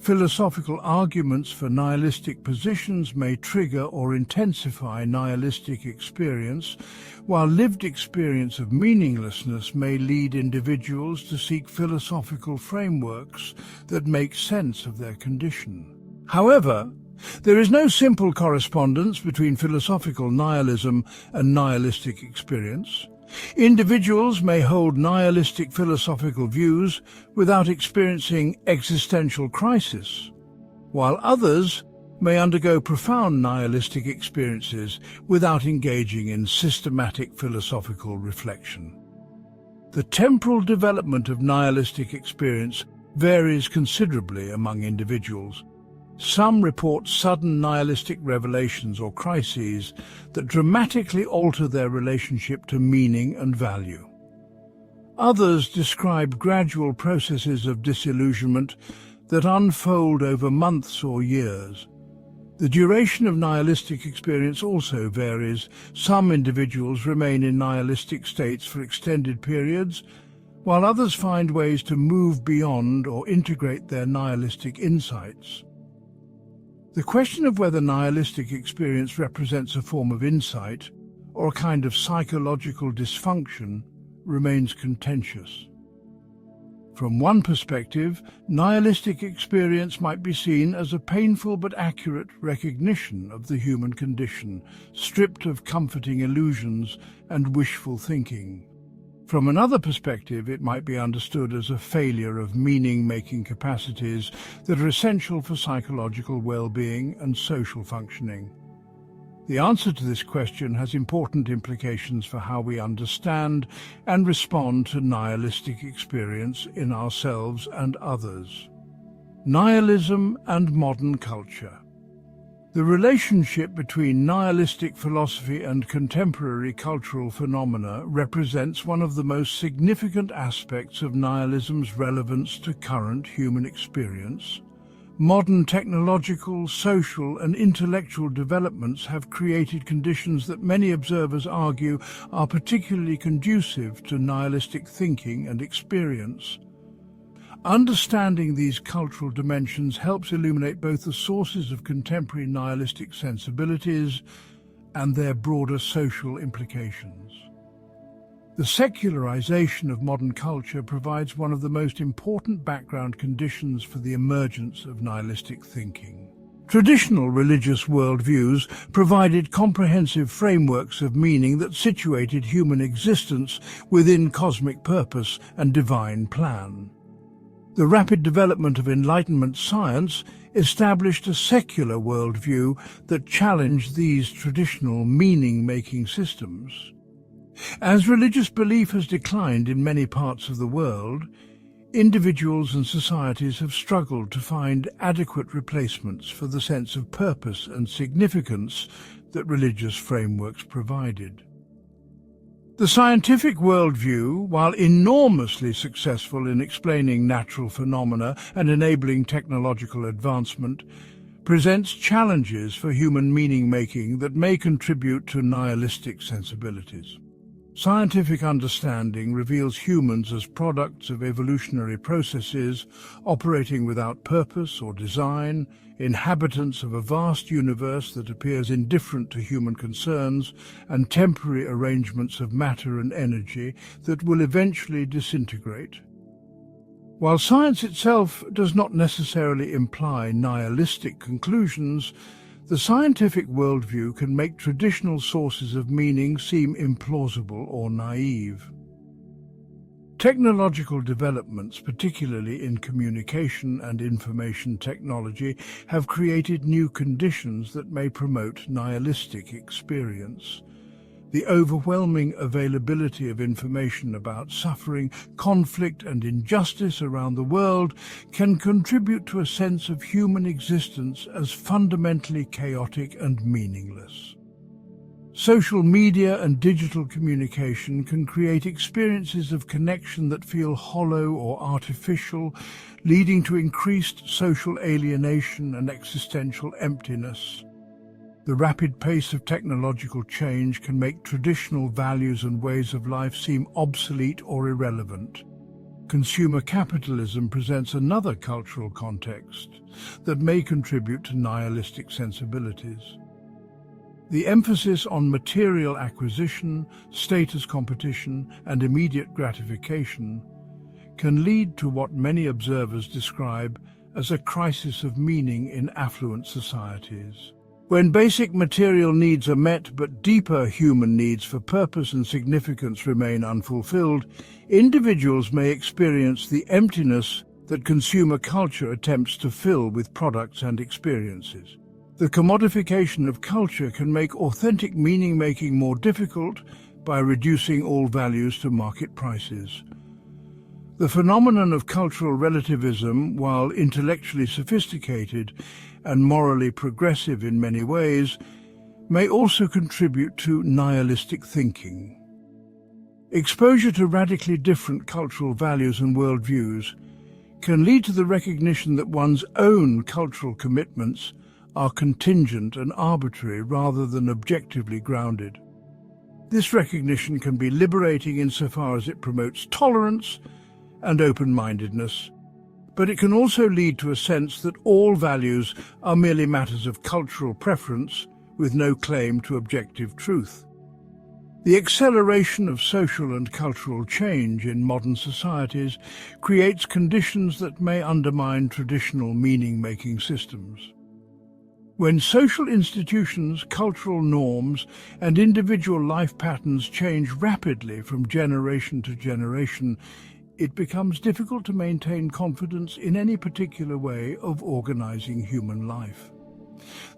Philosophical arguments for nihilistic positions may trigger or intensify nihilistic experience, while lived experience of meaninglessness may lead individuals to seek philosophical frameworks that make sense of their condition. However, there is no simple correspondence between philosophical nihilism and nihilistic experience. Individuals may hold nihilistic philosophical views without experiencing existential crisis, while others may undergo profound nihilistic experiences without engaging in systematic philosophical reflection. The temporal development of nihilistic experience varies considerably among individuals. Some report sudden nihilistic revelations or crises that dramatically alter their relationship to meaning and value. Others describe gradual processes of disillusionment that unfold over months or years. The duration of nihilistic experience also varies. Some individuals remain in nihilistic states for extended periods, while others find ways to move beyond or integrate their nihilistic insights. The question of whether nihilistic experience represents a form of insight or a kind of psychological dysfunction remains contentious. From one perspective, nihilistic experience might be seen as a painful but accurate recognition of the human condition, stripped of comforting illusions and wishful thinking. From another perspective, it might be understood as a failure of meaning-making capacities that are essential for psychological well-being and social functioning. The answer to this question has important implications for how we understand and respond to nihilistic experience in ourselves and others. Nihilism and modern culture. The relationship between nihilistic philosophy and contemporary cultural phenomena represents one of the most significant aspects of nihilism's relevance to current human experience. Modern technological, social, and intellectual developments have created conditions that many observers argue are particularly conducive to nihilistic thinking and experience. Understanding these cultural dimensions helps illuminate both the sources of contemporary nihilistic sensibilities and their broader social implications. The secularization of modern culture provides one of the most important background conditions for the emergence of nihilistic thinking. Traditional religious worldviews provided comprehensive frameworks of meaning that situated human existence within cosmic purpose and divine plan. The rapid development of Enlightenment science established a secular worldview that challenged these traditional meaning-making systems. As religious belief has declined in many parts of the world, individuals and societies have struggled to find adequate replacements for the sense of purpose and significance that religious frameworks provided. The scientific worldview, while enormously successful in explaining natural phenomena and enabling technological advancement, presents challenges for human meaning-making that may contribute to nihilistic sensibilities. Scientific understanding reveals humans as products of evolutionary processes operating without purpose or design, inhabitants of a vast universe that appears indifferent to human concerns, and temporary arrangements of matter and energy that will eventually disintegrate. While science itself does not necessarily imply nihilistic conclusions, the scientific worldview can make traditional sources of meaning seem implausible or naive. Technological developments, particularly in communication and information technology, have created new conditions that may promote nihilistic experience. The overwhelming availability of information about suffering, conflict and injustice around the world can contribute to a sense of human existence as fundamentally chaotic and meaningless. Social media and digital communication can create experiences of connection that feel hollow or artificial, leading to increased social alienation and existential emptiness. The rapid pace of technological change can make traditional values and ways of life seem obsolete or irrelevant. Consumer capitalism presents another cultural context that may contribute to nihilistic sensibilities. The emphasis on material acquisition, status competition, and immediate gratification can lead to what many observers describe as a crisis of meaning in affluent societies. When basic material needs are met but deeper human needs for purpose and significance remain unfulfilled, individuals may experience the emptiness that consumer culture attempts to fill with products and experiences. The commodification of culture can make authentic meaning-making more difficult by reducing all values to market prices. The phenomenon of cultural relativism, while intellectually sophisticated and morally progressive in many ways, may also contribute to nihilistic thinking. Exposure to radically different cultural values and worldviews can lead to the recognition that one's own cultural commitments are contingent and arbitrary rather than objectively grounded. This recognition can be liberating insofar as it promotes tolerance and open-mindedness, but it can also lead to a sense that all values are merely matters of cultural preference with no claim to objective truth. The acceleration of social and cultural change in modern societies creates conditions that may undermine traditional meaning-making systems. When social institutions, cultural norms, and individual life patterns change rapidly from generation to generation, it becomes difficult to maintain confidence in any particular way of organizing human life.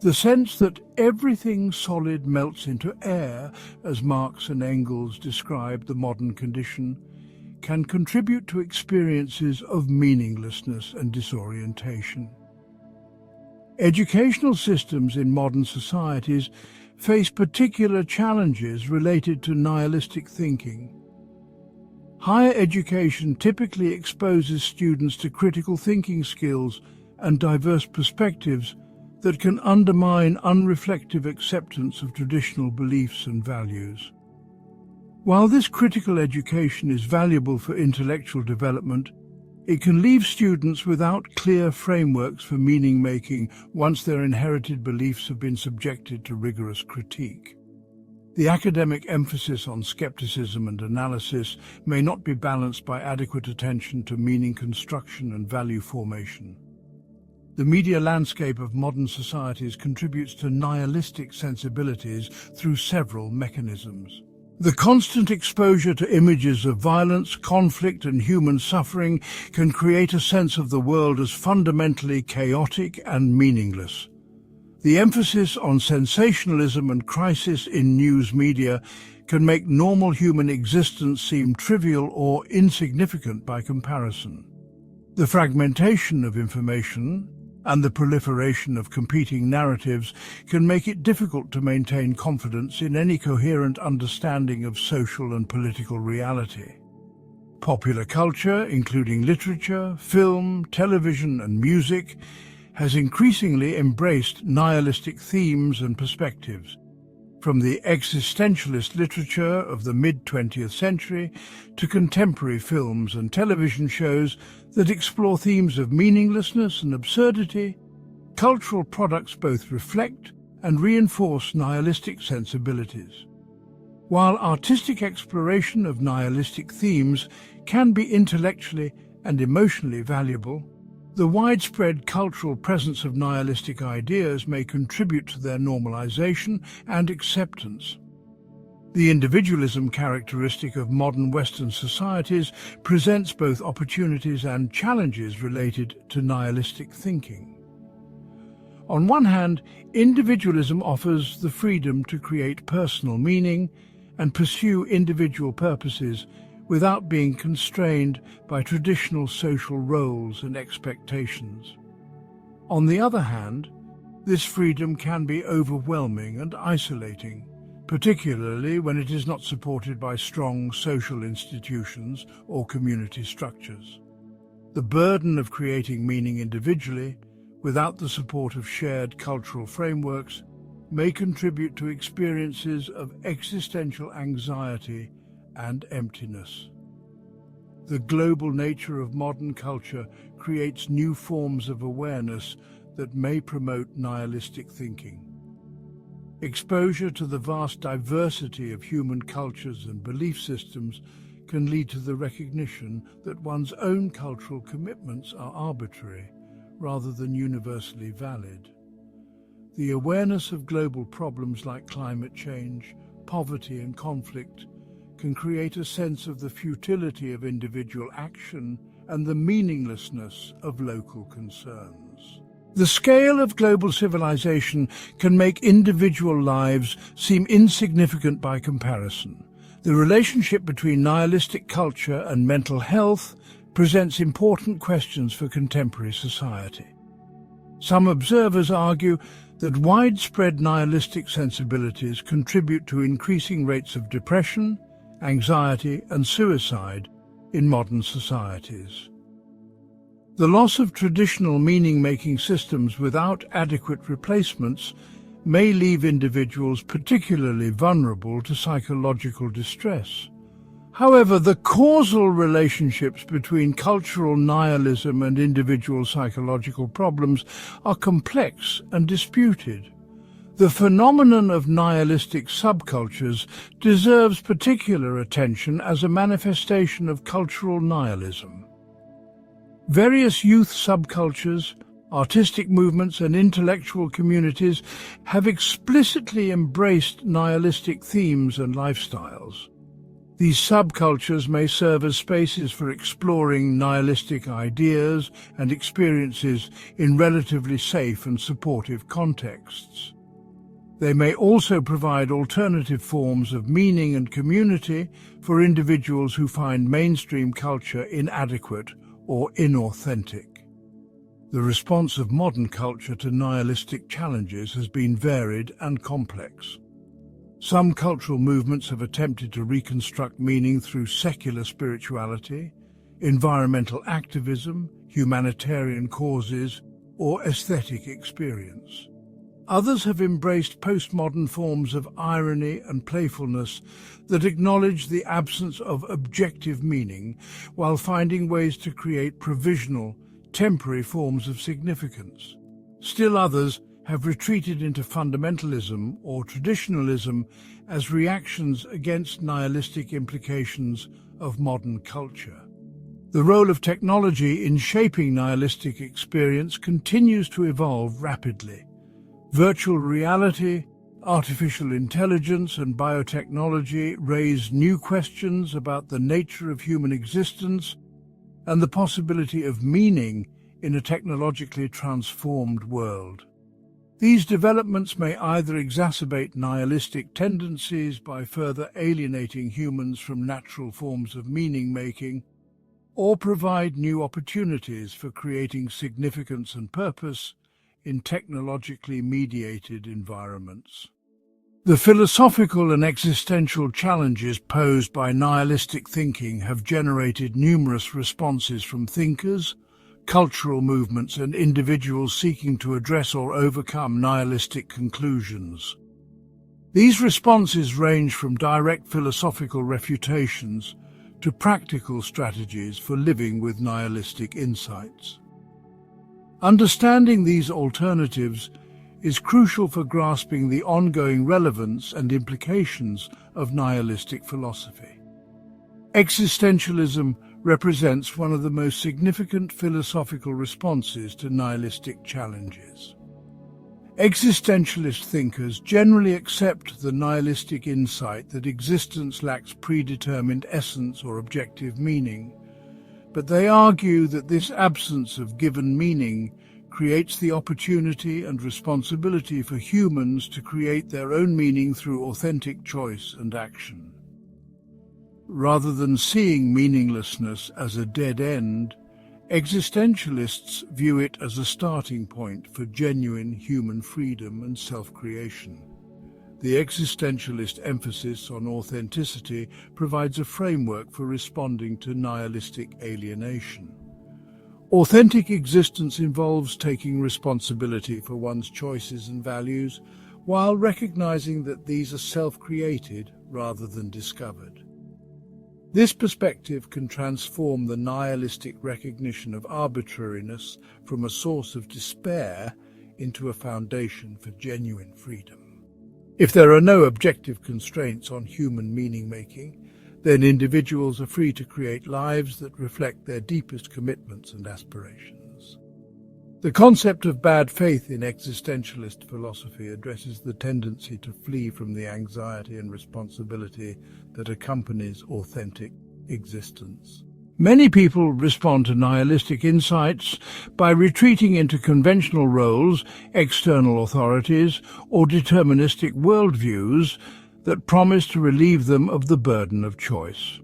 The sense that everything solid melts into air, as Marx and Engels described the modern condition, can contribute to experiences of meaninglessness and disorientation. Educational systems in modern societies face particular challenges related to nihilistic thinking. Higher education typically exposes students to critical thinking skills and diverse perspectives that can undermine unreflective acceptance of traditional beliefs and values. While this critical education is valuable for intellectual development, it can leave students without clear frameworks for meaning-making once their inherited beliefs have been subjected to rigorous critique. The academic emphasis on skepticism and analysis may not be balanced by adequate attention to meaning construction and value formation. The media landscape of modern societies contributes to nihilistic sensibilities through several mechanisms. The constant exposure to images of violence, conflict, and human suffering can create a sense of the world as fundamentally chaotic and meaningless. The emphasis on sensationalism and crisis in news media can make normal human existence seem trivial or insignificant by comparison. The fragmentation of information and the proliferation of competing narratives can make it difficult to maintain confidence in any coherent understanding of social and political reality. Popular culture, including literature, film, television, and music, has increasingly embraced nihilistic themes and perspectives. From the existentialist literature of the mid-20th century to contemporary films and television shows that explore themes of meaninglessness and absurdity, cultural products both reflect and reinforce nihilistic sensibilities. While artistic exploration of nihilistic themes can be intellectually and emotionally valuable, the widespread cultural presence of nihilistic ideas may contribute to their normalization and acceptance. The individualism characteristic of modern Western societies presents both opportunities and challenges related to nihilistic thinking. On one hand, individualism offers the freedom to create personal meaning and pursue individual purposes without being constrained by traditional social roles and expectations. On the other hand, this freedom can be overwhelming and isolating, particularly when it is not supported by strong social institutions or community structures. The burden of creating meaning individually, without the support of shared cultural frameworks, may contribute to experiences of existential anxiety and emptiness. The global nature of modern culture creates new forms of awareness that may promote nihilistic thinking. Exposure to the vast diversity of human cultures and belief systems can lead to the recognition that one's own cultural commitments are arbitrary rather than universally valid. The awareness of global problems like climate change, poverty, and conflict can create a sense of the futility of individual action and the meaninglessness of local concerns. The scale of global civilization can make individual lives seem insignificant by comparison. The relationship between nihilistic culture and mental health presents important questions for contemporary society. Some observers argue that widespread nihilistic sensibilities contribute to increasing rates of depression, anxiety, and suicide in modern societies. The loss of traditional meaning-making systems without adequate replacements may leave individuals particularly vulnerable to psychological distress. However, the causal relationships between cultural nihilism and individual psychological problems are complex and disputed. The phenomenon of nihilistic subcultures deserves particular attention as a manifestation of cultural nihilism. Various youth subcultures, artistic movements, and intellectual communities have explicitly embraced nihilistic themes and lifestyles. These subcultures may serve as spaces for exploring nihilistic ideas and experiences in relatively safe and supportive contexts. They may also provide alternative forms of meaning and community for individuals who find mainstream culture inadequate or inauthentic. The response of modern culture to nihilistic challenges has been varied and complex. Some cultural movements have attempted to reconstruct meaning through secular spirituality, environmental activism, humanitarian causes, or aesthetic experience. Others have embraced postmodern forms of irony and playfulness that acknowledge the absence of objective meaning while finding ways to create provisional, temporary forms of significance. Still others, have retreated into fundamentalism or traditionalism as reactions against nihilistic implications of modern culture. The role of technology in shaping nihilistic experience continues to evolve rapidly. Virtual reality, artificial intelligence, and biotechnology raise new questions about the nature of human existence and the possibility of meaning in a technologically transformed world. These developments may either exacerbate nihilistic tendencies by further alienating humans from natural forms of meaning-making, or provide new opportunities for creating significance and purpose in technologically mediated environments. The philosophical and existential challenges posed by nihilistic thinking have generated numerous responses from thinkers, cultural movements, and individuals seeking to address or overcome nihilistic conclusions. These responses range from direct philosophical refutations to practical strategies for living with nihilistic insights. Understanding these alternatives is crucial for grasping the ongoing relevance and implications of nihilistic philosophy. Existentialism represents one of the most significant philosophical responses to nihilistic challenges. Existentialist thinkers generally accept the nihilistic insight that existence lacks predetermined essence or objective meaning, but they argue that this absence of given meaning creates the opportunity and responsibility for humans to create their own meaning through authentic choice and action. Rather than seeing meaninglessness as a dead end, existentialists view it as a starting point for genuine human freedom and self-creation. The existentialist emphasis on authenticity provides a framework for responding to nihilistic alienation. Authentic existence involves taking responsibility for one's choices and values, while recognizing that these are self-created rather than discovered. This perspective can transform the nihilistic recognition of arbitrariness from a source of despair into a foundation for genuine freedom. If there are no objective constraints on human meaning-making, then individuals are free to create lives that reflect their deepest commitments and aspirations. The concept of bad faith in existentialist philosophy addresses the tendency to flee from the anxiety and responsibility that accompanies authentic existence. Many people respond to nihilistic insights by retreating into conventional roles, external authorities, or deterministic worldviews that promise to relieve them of the burden of choice.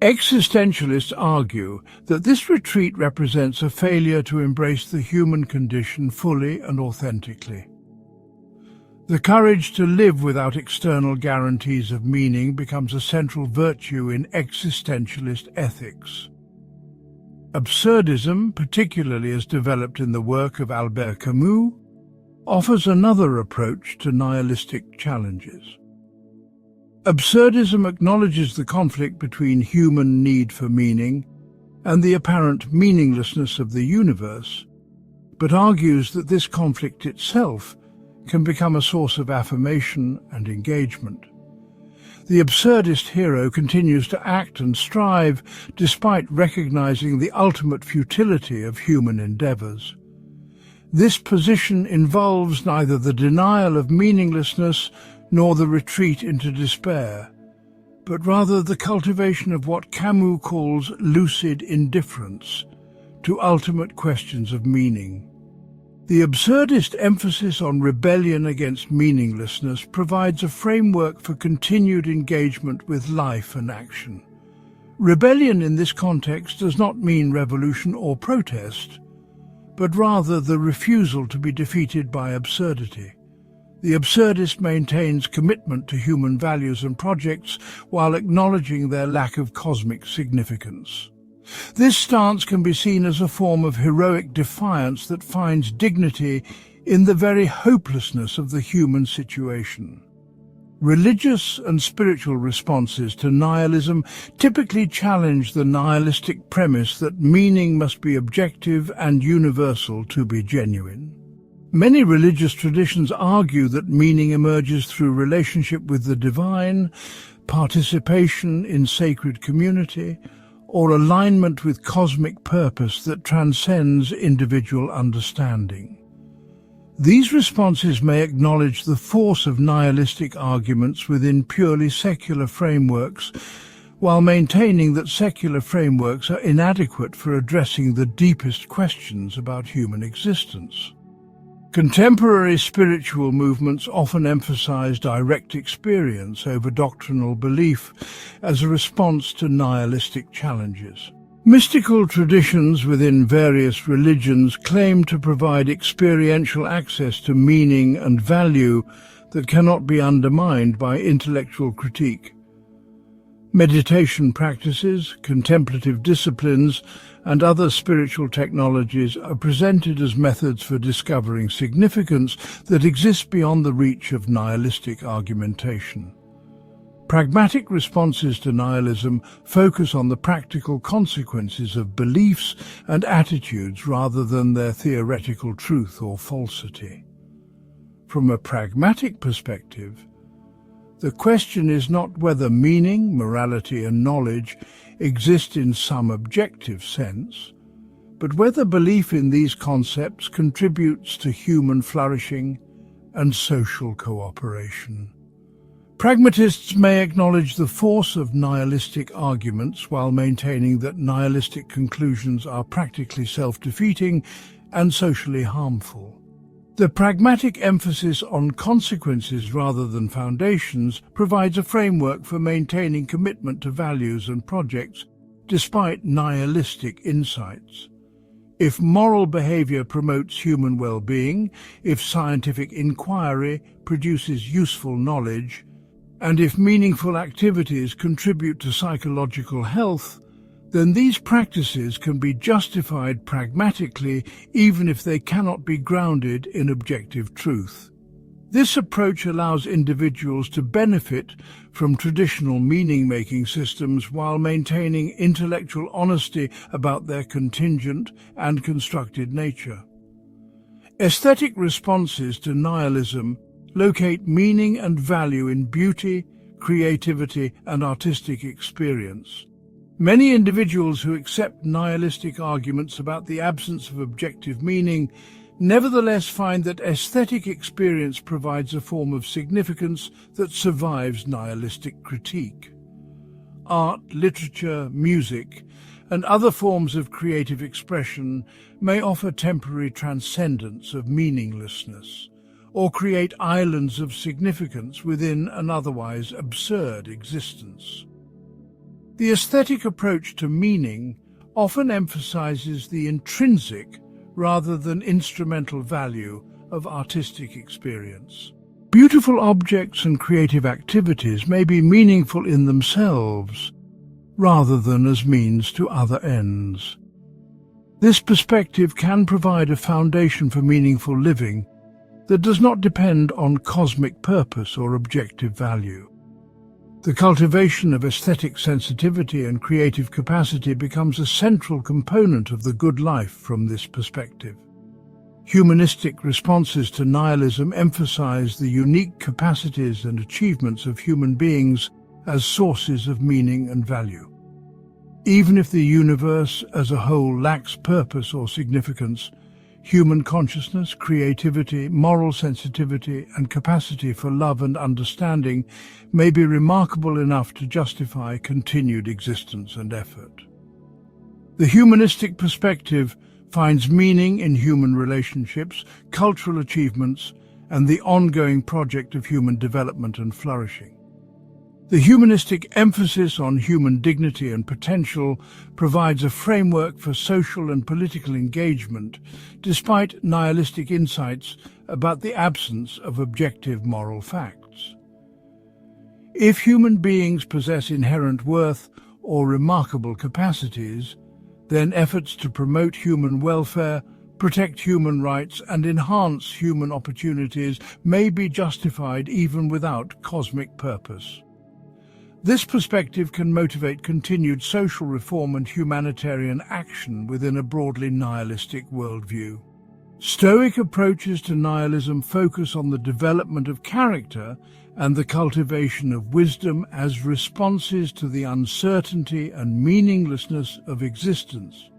Existentialists argue that this retreat represents a failure to embrace the human condition fully and authentically. The courage to live without external guarantees of meaning becomes a central virtue in existentialist ethics. Absurdism, particularly as developed in the work of Albert Camus, offers another approach to nihilistic challenges. Absurdism acknowledges the conflict between human need for meaning and the apparent meaninglessness of the universe, but argues that this conflict itself can become a source of affirmation and engagement. The absurdist hero continues to act and strive despite recognizing the ultimate futility of human endeavors. This position involves neither the denial of meaninglessness nor the retreat into despair, but rather the cultivation of what Camus calls lucid indifference to ultimate questions of meaning. The absurdist emphasis on rebellion against meaninglessness provides a framework for continued engagement with life and action. Rebellion in this context does not mean revolution or protest, but rather the refusal to be defeated by absurdity. The absurdist maintains commitment to human values and projects while acknowledging their lack of cosmic significance. This stance can be seen as a form of heroic defiance that finds dignity in the very hopelessness of the human situation. Religious and spiritual responses to nihilism typically challenge the nihilistic premise that meaning must be objective and universal to be genuine. Many religious traditions argue that meaning emerges through relationship with the divine, participation in sacred community, or alignment with cosmic purpose that transcends individual understanding. These responses may acknowledge the force of nihilistic arguments within purely secular frameworks, while maintaining that secular frameworks are inadequate for addressing the deepest questions about human existence. Contemporary spiritual movements often emphasize direct experience over doctrinal belief as a response to nihilistic challenges. Mystical traditions within various religions claim to provide experiential access to meaning and value that cannot be undermined by intellectual critique. Meditation practices, contemplative disciplines, and other spiritual technologies are presented as methods for discovering significance that exists beyond the reach of nihilistic argumentation. Pragmatic responses to nihilism focus on the practical consequences of beliefs and attitudes rather than their theoretical truth or falsity. From a pragmatic perspective, the question is not whether meaning, morality, and knowledge exist in some objective sense, but whether belief in these concepts contributes to human flourishing and social cooperation. Pragmatists may acknowledge the force of nihilistic arguments while maintaining that nihilistic conclusions are practically self-defeating and socially harmful. The pragmatic emphasis on consequences rather than foundations provides a framework for maintaining commitment to values and projects despite nihilistic insights. If moral behavior promotes human well-being, if scientific inquiry produces useful knowledge, and if meaningful activities contribute to psychological health, then these practices can be justified pragmatically even if they cannot be grounded in objective truth. This approach allows individuals to benefit from traditional meaning-making systems while maintaining intellectual honesty about their contingent and constructed nature. Aesthetic responses to nihilism locate meaning and value in beauty, creativity, and artistic experience. Many individuals who accept nihilistic arguments about the absence of objective meaning nevertheless find that aesthetic experience provides a form of significance that survives nihilistic critique. Art, literature, music, and other forms of creative expression may offer temporary transcendence of meaninglessness, or create islands of significance within an otherwise absurd existence. The aesthetic approach to meaning often emphasizes the intrinsic rather than instrumental value of artistic experience. Beautiful objects and creative activities may be meaningful in themselves rather than as means to other ends. This perspective can provide a foundation for meaningful living that does not depend on cosmic purpose or objective value. The cultivation of aesthetic sensitivity and creative capacity becomes a central component of the good life from this perspective. Humanistic responses to nihilism emphasize the unique capacities and achievements of human beings as sources of meaning and value. Even if the universe as a whole lacks purpose or significance, human consciousness, creativity, moral sensitivity, and capacity for love and understanding may be remarkable enough to justify continued existence and effort. The humanistic perspective finds meaning in human relationships, cultural achievements, and the ongoing project of human development and flourishing. The humanistic emphasis on human dignity and potential provides a framework for social and political engagement, despite nihilistic insights about the absence of objective moral facts. If human beings possess inherent worth or remarkable capacities, then efforts to promote human welfare, protect human rights, and enhance human opportunities may be justified even without cosmic purpose. This perspective can motivate continued social reform and humanitarian action within a broadly nihilistic worldview. Stoic approaches to nihilism focus on the development of character and the cultivation of wisdom as responses to the uncertainty and meaninglessness of existence.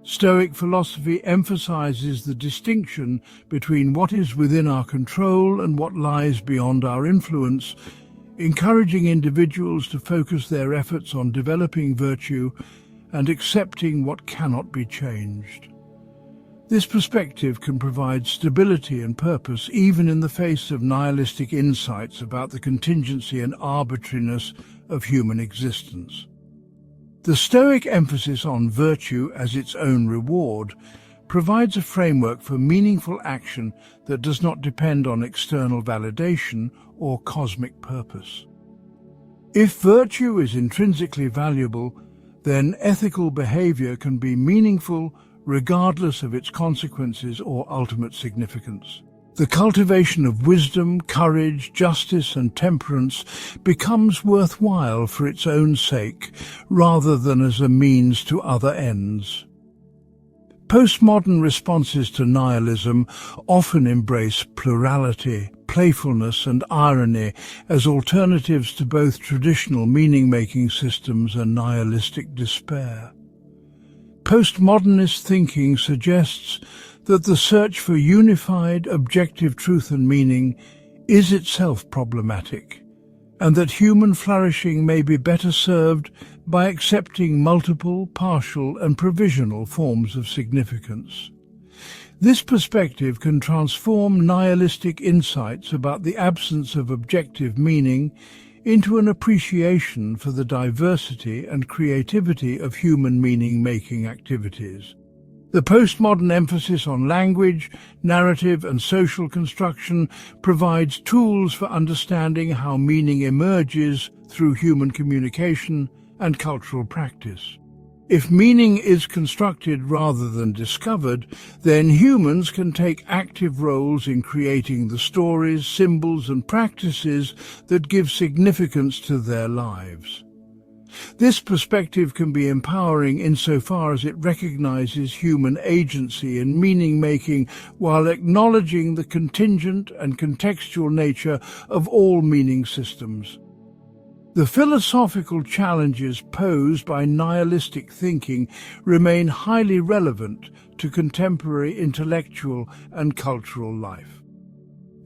Stoic philosophy emphasizes the distinction between what is within our control and what lies beyond our influence, encouraging individuals to focus their efforts on developing virtue and accepting what cannot be changed. This perspective can provide stability and purpose even in the face of nihilistic insights about the contingency and arbitrariness of human existence. The Stoic emphasis on virtue as its own reward provides a framework for meaningful action that does not depend on external validation or cosmic purpose. If virtue is intrinsically valuable, then ethical behavior can be meaningful regardless of its consequences or ultimate significance. The cultivation of wisdom, courage, justice, and temperance becomes worthwhile for its own sake, rather than as a means to other ends. Postmodern responses to nihilism often embrace plurality, playfulness, and irony as alternatives to both traditional meaning-making systems and nihilistic despair. Postmodernist thinking suggests that the search for unified, objective truth and meaning is itself problematic, and that human flourishing may be better served by accepting multiple, partial, and provisional forms of significance. This perspective can transform nihilistic insights about the absence of objective meaning into an appreciation for the diversity and creativity of human meaning-making activities. The postmodern emphasis on language, narrative, and social construction provides tools for understanding how meaning emerges through human communication and cultural practice. If meaning is constructed rather than discovered, then humans can take active roles in creating the stories, symbols, and practices that give significance to their lives. This perspective can be empowering insofar as it recognizes human agency in meaning-making while acknowledging the contingent and contextual nature of all meaning systems. The philosophical challenges posed by nihilistic thinking remain highly relevant to contemporary intellectual and cultural life.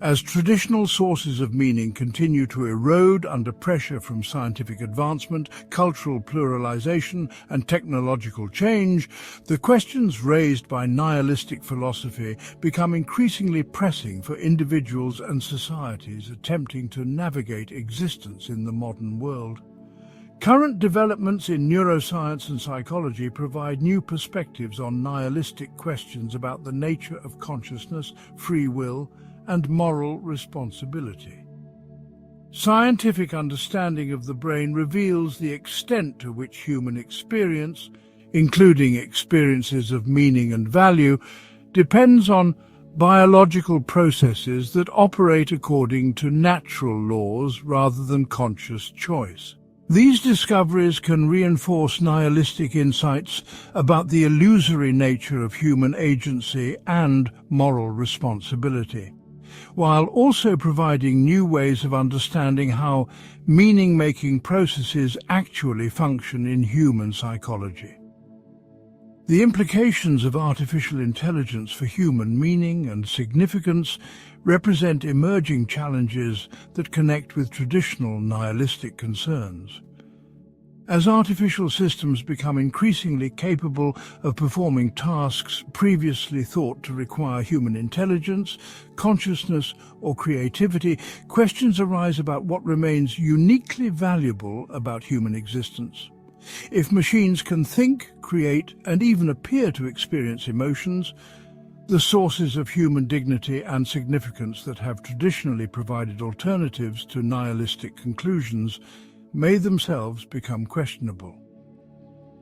As traditional sources of meaning continue to erode under pressure from scientific advancement, cultural pluralization, and technological change, the questions raised by nihilistic philosophy become increasingly pressing for individuals and societies attempting to navigate existence in the modern world. Current developments in neuroscience and psychology provide new perspectives on nihilistic questions about the nature of consciousness, free will, and moral responsibility. Scientific understanding of the brain reveals the extent to which human experience, including experiences of meaning and value, depends on biological processes that operate according to natural laws rather than conscious choice. These discoveries can reinforce nihilistic insights about the illusory nature of human agency and moral responsibility, while also providing new ways of understanding how meaning-making processes actually function in human psychology. The implications of artificial intelligence for human meaning and significance represent emerging challenges that connect with traditional nihilistic concerns. As artificial systems become increasingly capable of performing tasks previously thought to require human intelligence, consciousness, or creativity, questions arise about what remains uniquely valuable about human existence. If machines can think, create, and even appear to experience emotions, the sources of human dignity and significance that have traditionally provided alternatives to nihilistic conclusions may themselves become questionable.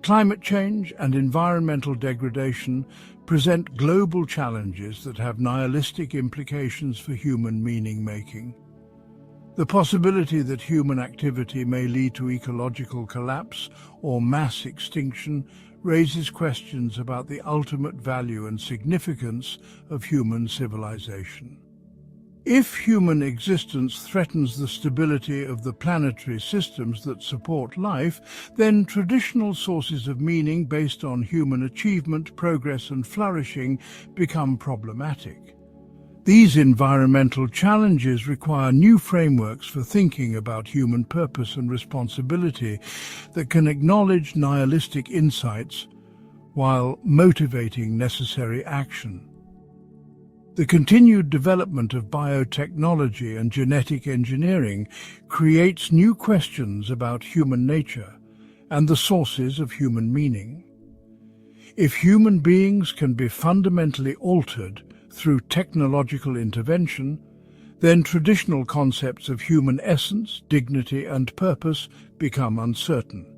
Climate change and environmental degradation present global challenges that have nihilistic implications for human meaning-making. The possibility that human activity may lead to ecological collapse or mass extinction raises questions about the ultimate value and significance of human civilization. If human existence threatens the stability of the planetary systems that support life, then traditional sources of meaning based on human achievement, progress and flourishing become problematic. These environmental challenges require new frameworks for thinking about human purpose and responsibility that can acknowledge nihilistic insights while motivating necessary action. The continued development of biotechnology and genetic engineering creates new questions about human nature and the sources of human meaning. If human beings can be fundamentally altered through technological intervention, then traditional concepts of human essence, dignity and purpose become uncertain.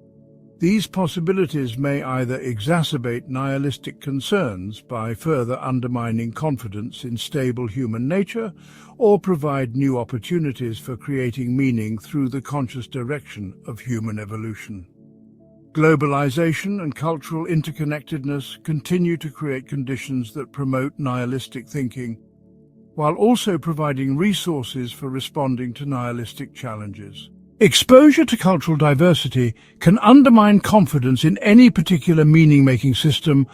These possibilities may either exacerbate nihilistic concerns by further undermining confidence in stable human nature, or provide new opportunities for creating meaning through the conscious direction of human evolution. Globalization and cultural interconnectedness continue to create conditions that promote nihilistic thinking, while also providing resources for responding to nihilistic challenges. Exposure to cultural diversity can undermine confidence in any particular meaning-making system,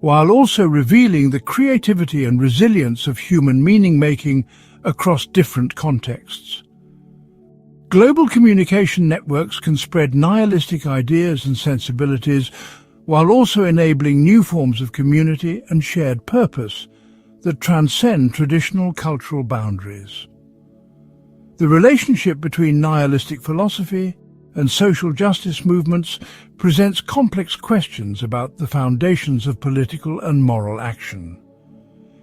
while also revealing the creativity and resilience of human meaning-making across different contexts. Global communication networks can spread nihilistic ideas and sensibilities, while also enabling new forms of community and shared purpose that transcend traditional cultural boundaries. The relationship between nihilistic philosophy and social justice movements presents complex questions about the foundations of political and moral action.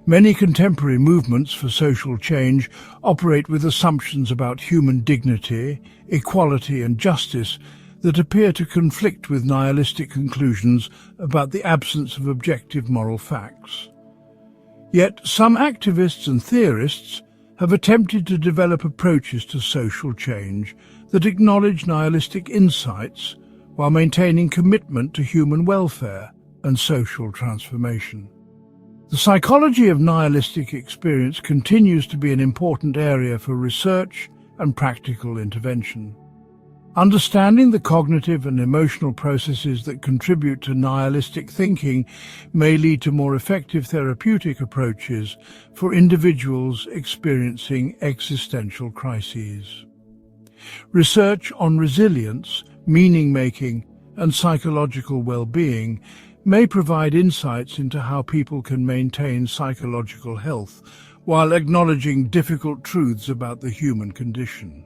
Many contemporary movements for social change operate with assumptions about human dignity, equality and justice that appear to conflict with nihilistic conclusions about the absence of objective moral facts. Yet some activists and theorists have attempted to develop approaches to social change that acknowledge nihilistic insights while maintaining commitment to human welfare and social transformation. The psychology of nihilistic experience continues to be an important area for research and practical intervention. Understanding the cognitive and emotional processes that contribute to nihilistic thinking may lead to more effective therapeutic approaches for individuals experiencing existential crises. Research on resilience, meaning-making, and psychological well-being may provide insights into how people can maintain psychological health while acknowledging difficult truths about the human condition.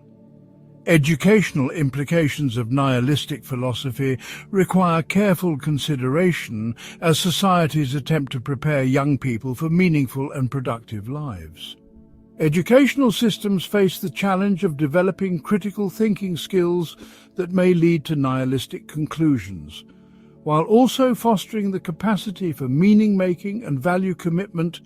Educational implications of nihilistic philosophy require careful consideration as societies attempt to prepare young people for meaningful and productive lives. Educational systems face the challenge of developing critical thinking skills that may lead to nihilistic conclusions, while also fostering the capacity for meaning-making and value commitment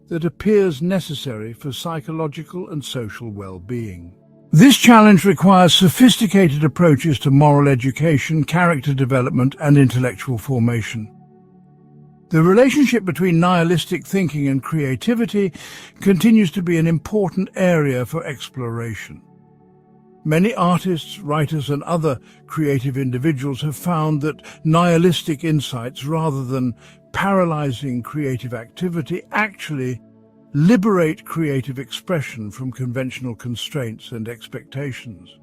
that appears necessary for psychological and social well-being. This challenge requires sophisticated approaches to moral education, character development, and intellectual formation. The relationship between nihilistic thinking and creativity continues to be an important area for exploration. Many artists, writers, and other creative individuals have found that nihilistic insights, rather than paralyzing creative activity, actually liberate creative expression from conventional constraints and expectations.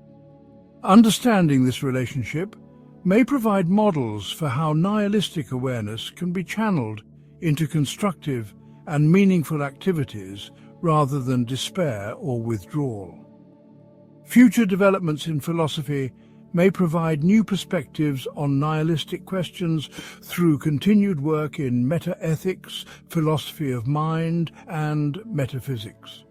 Understanding this relationship may provide models for how nihilistic awareness can be channeled into constructive and meaningful activities rather than despair or withdrawal. Future developments in philosophy may provide new perspectives on nihilistic questions through continued work in metaethics, philosophy of mind, and metaphysics.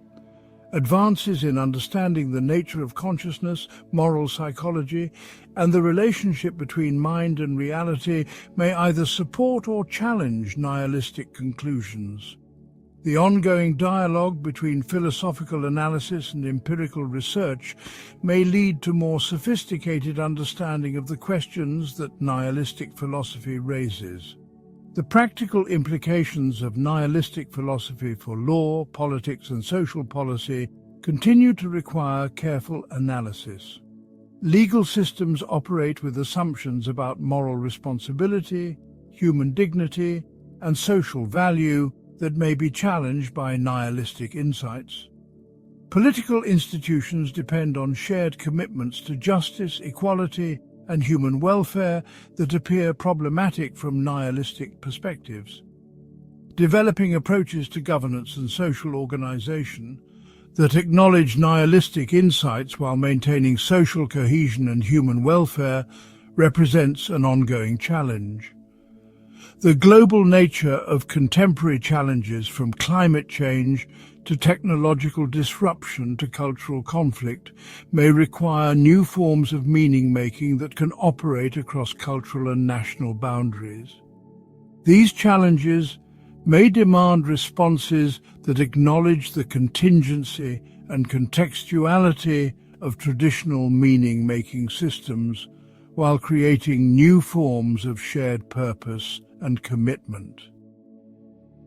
Advances in understanding the nature of consciousness, moral psychology, and the relationship between mind and reality may either support or challenge nihilistic conclusions. The ongoing dialogue between philosophical analysis and empirical research may lead to more sophisticated understanding of the questions that nihilistic philosophy raises. The practical implications of nihilistic philosophy for law, politics, and social policy continue to require careful analysis. Legal systems operate with assumptions about moral responsibility, human dignity, and social value that may be challenged by nihilistic insights. Political institutions depend on shared commitments to justice, equality, and human welfare that appear problematic from nihilistic perspectives. Developing approaches to governance and social organization that acknowledge nihilistic insights while maintaining social cohesion and human welfare represents an ongoing challenge. The global nature of contemporary challenges, from climate change to technological disruption to cultural conflict, may require new forms of meaning-making that can operate across cultural and national boundaries. These challenges may demand responses that acknowledge the contingency and contextuality of traditional meaning-making systems while creating new forms of shared purpose and commitment.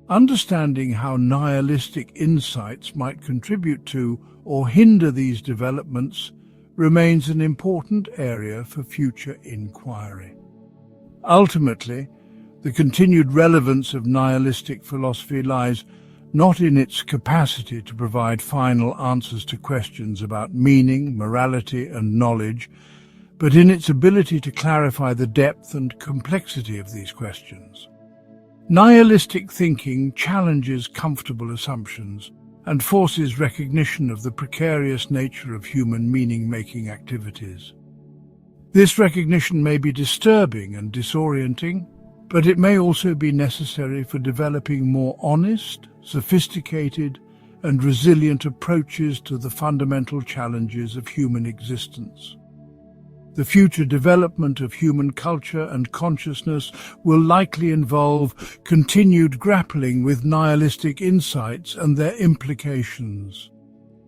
Understanding how nihilistic insights might contribute to or hinder these developments remains an important area for future inquiry. Ultimately, the continued relevance of nihilistic philosophy lies not in its capacity to provide final answers to questions about meaning, morality, and knowledge, but in its ability to clarify the depth and complexity of these questions. Nihilistic thinking challenges comfortable assumptions and forces recognition of the precarious nature of human meaning-making activities. This recognition may be disturbing and disorienting, but it may also be necessary for developing more honest, sophisticated, and resilient approaches to the fundamental challenges of human existence. The future development of human culture and consciousness will likely involve continued grappling with nihilistic insights and their implications.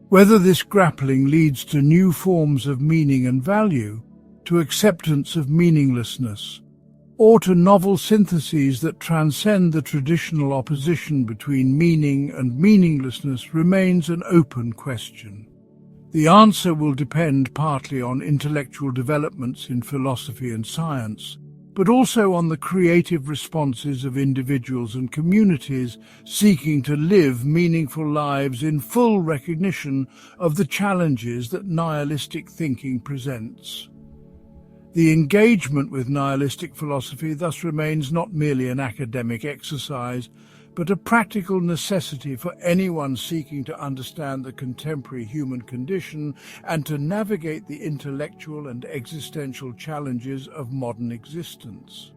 Whether this grappling leads to new forms of meaning and value, to acceptance of meaninglessness, or to novel syntheses that transcend the traditional opposition between meaning and meaninglessness remains an open question. The answer will depend partly on intellectual developments in philosophy and science, but also on the creative responses of individuals and communities seeking to live meaningful lives in full recognition of the challenges that nihilistic thinking presents. The engagement with nihilistic philosophy thus remains not merely an academic exercise, but a practical necessity for anyone seeking to understand the contemporary human condition and to navigate the intellectual and existential challenges of modern existence.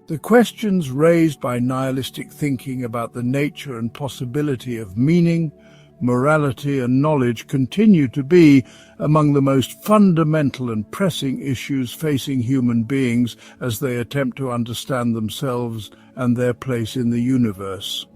The questions raised by nihilistic thinking about the nature and possibility of meaning, morality, and knowledge continue to be among the most fundamental and pressing issues facing human beings as they attempt to understand themselves and their place in the universe.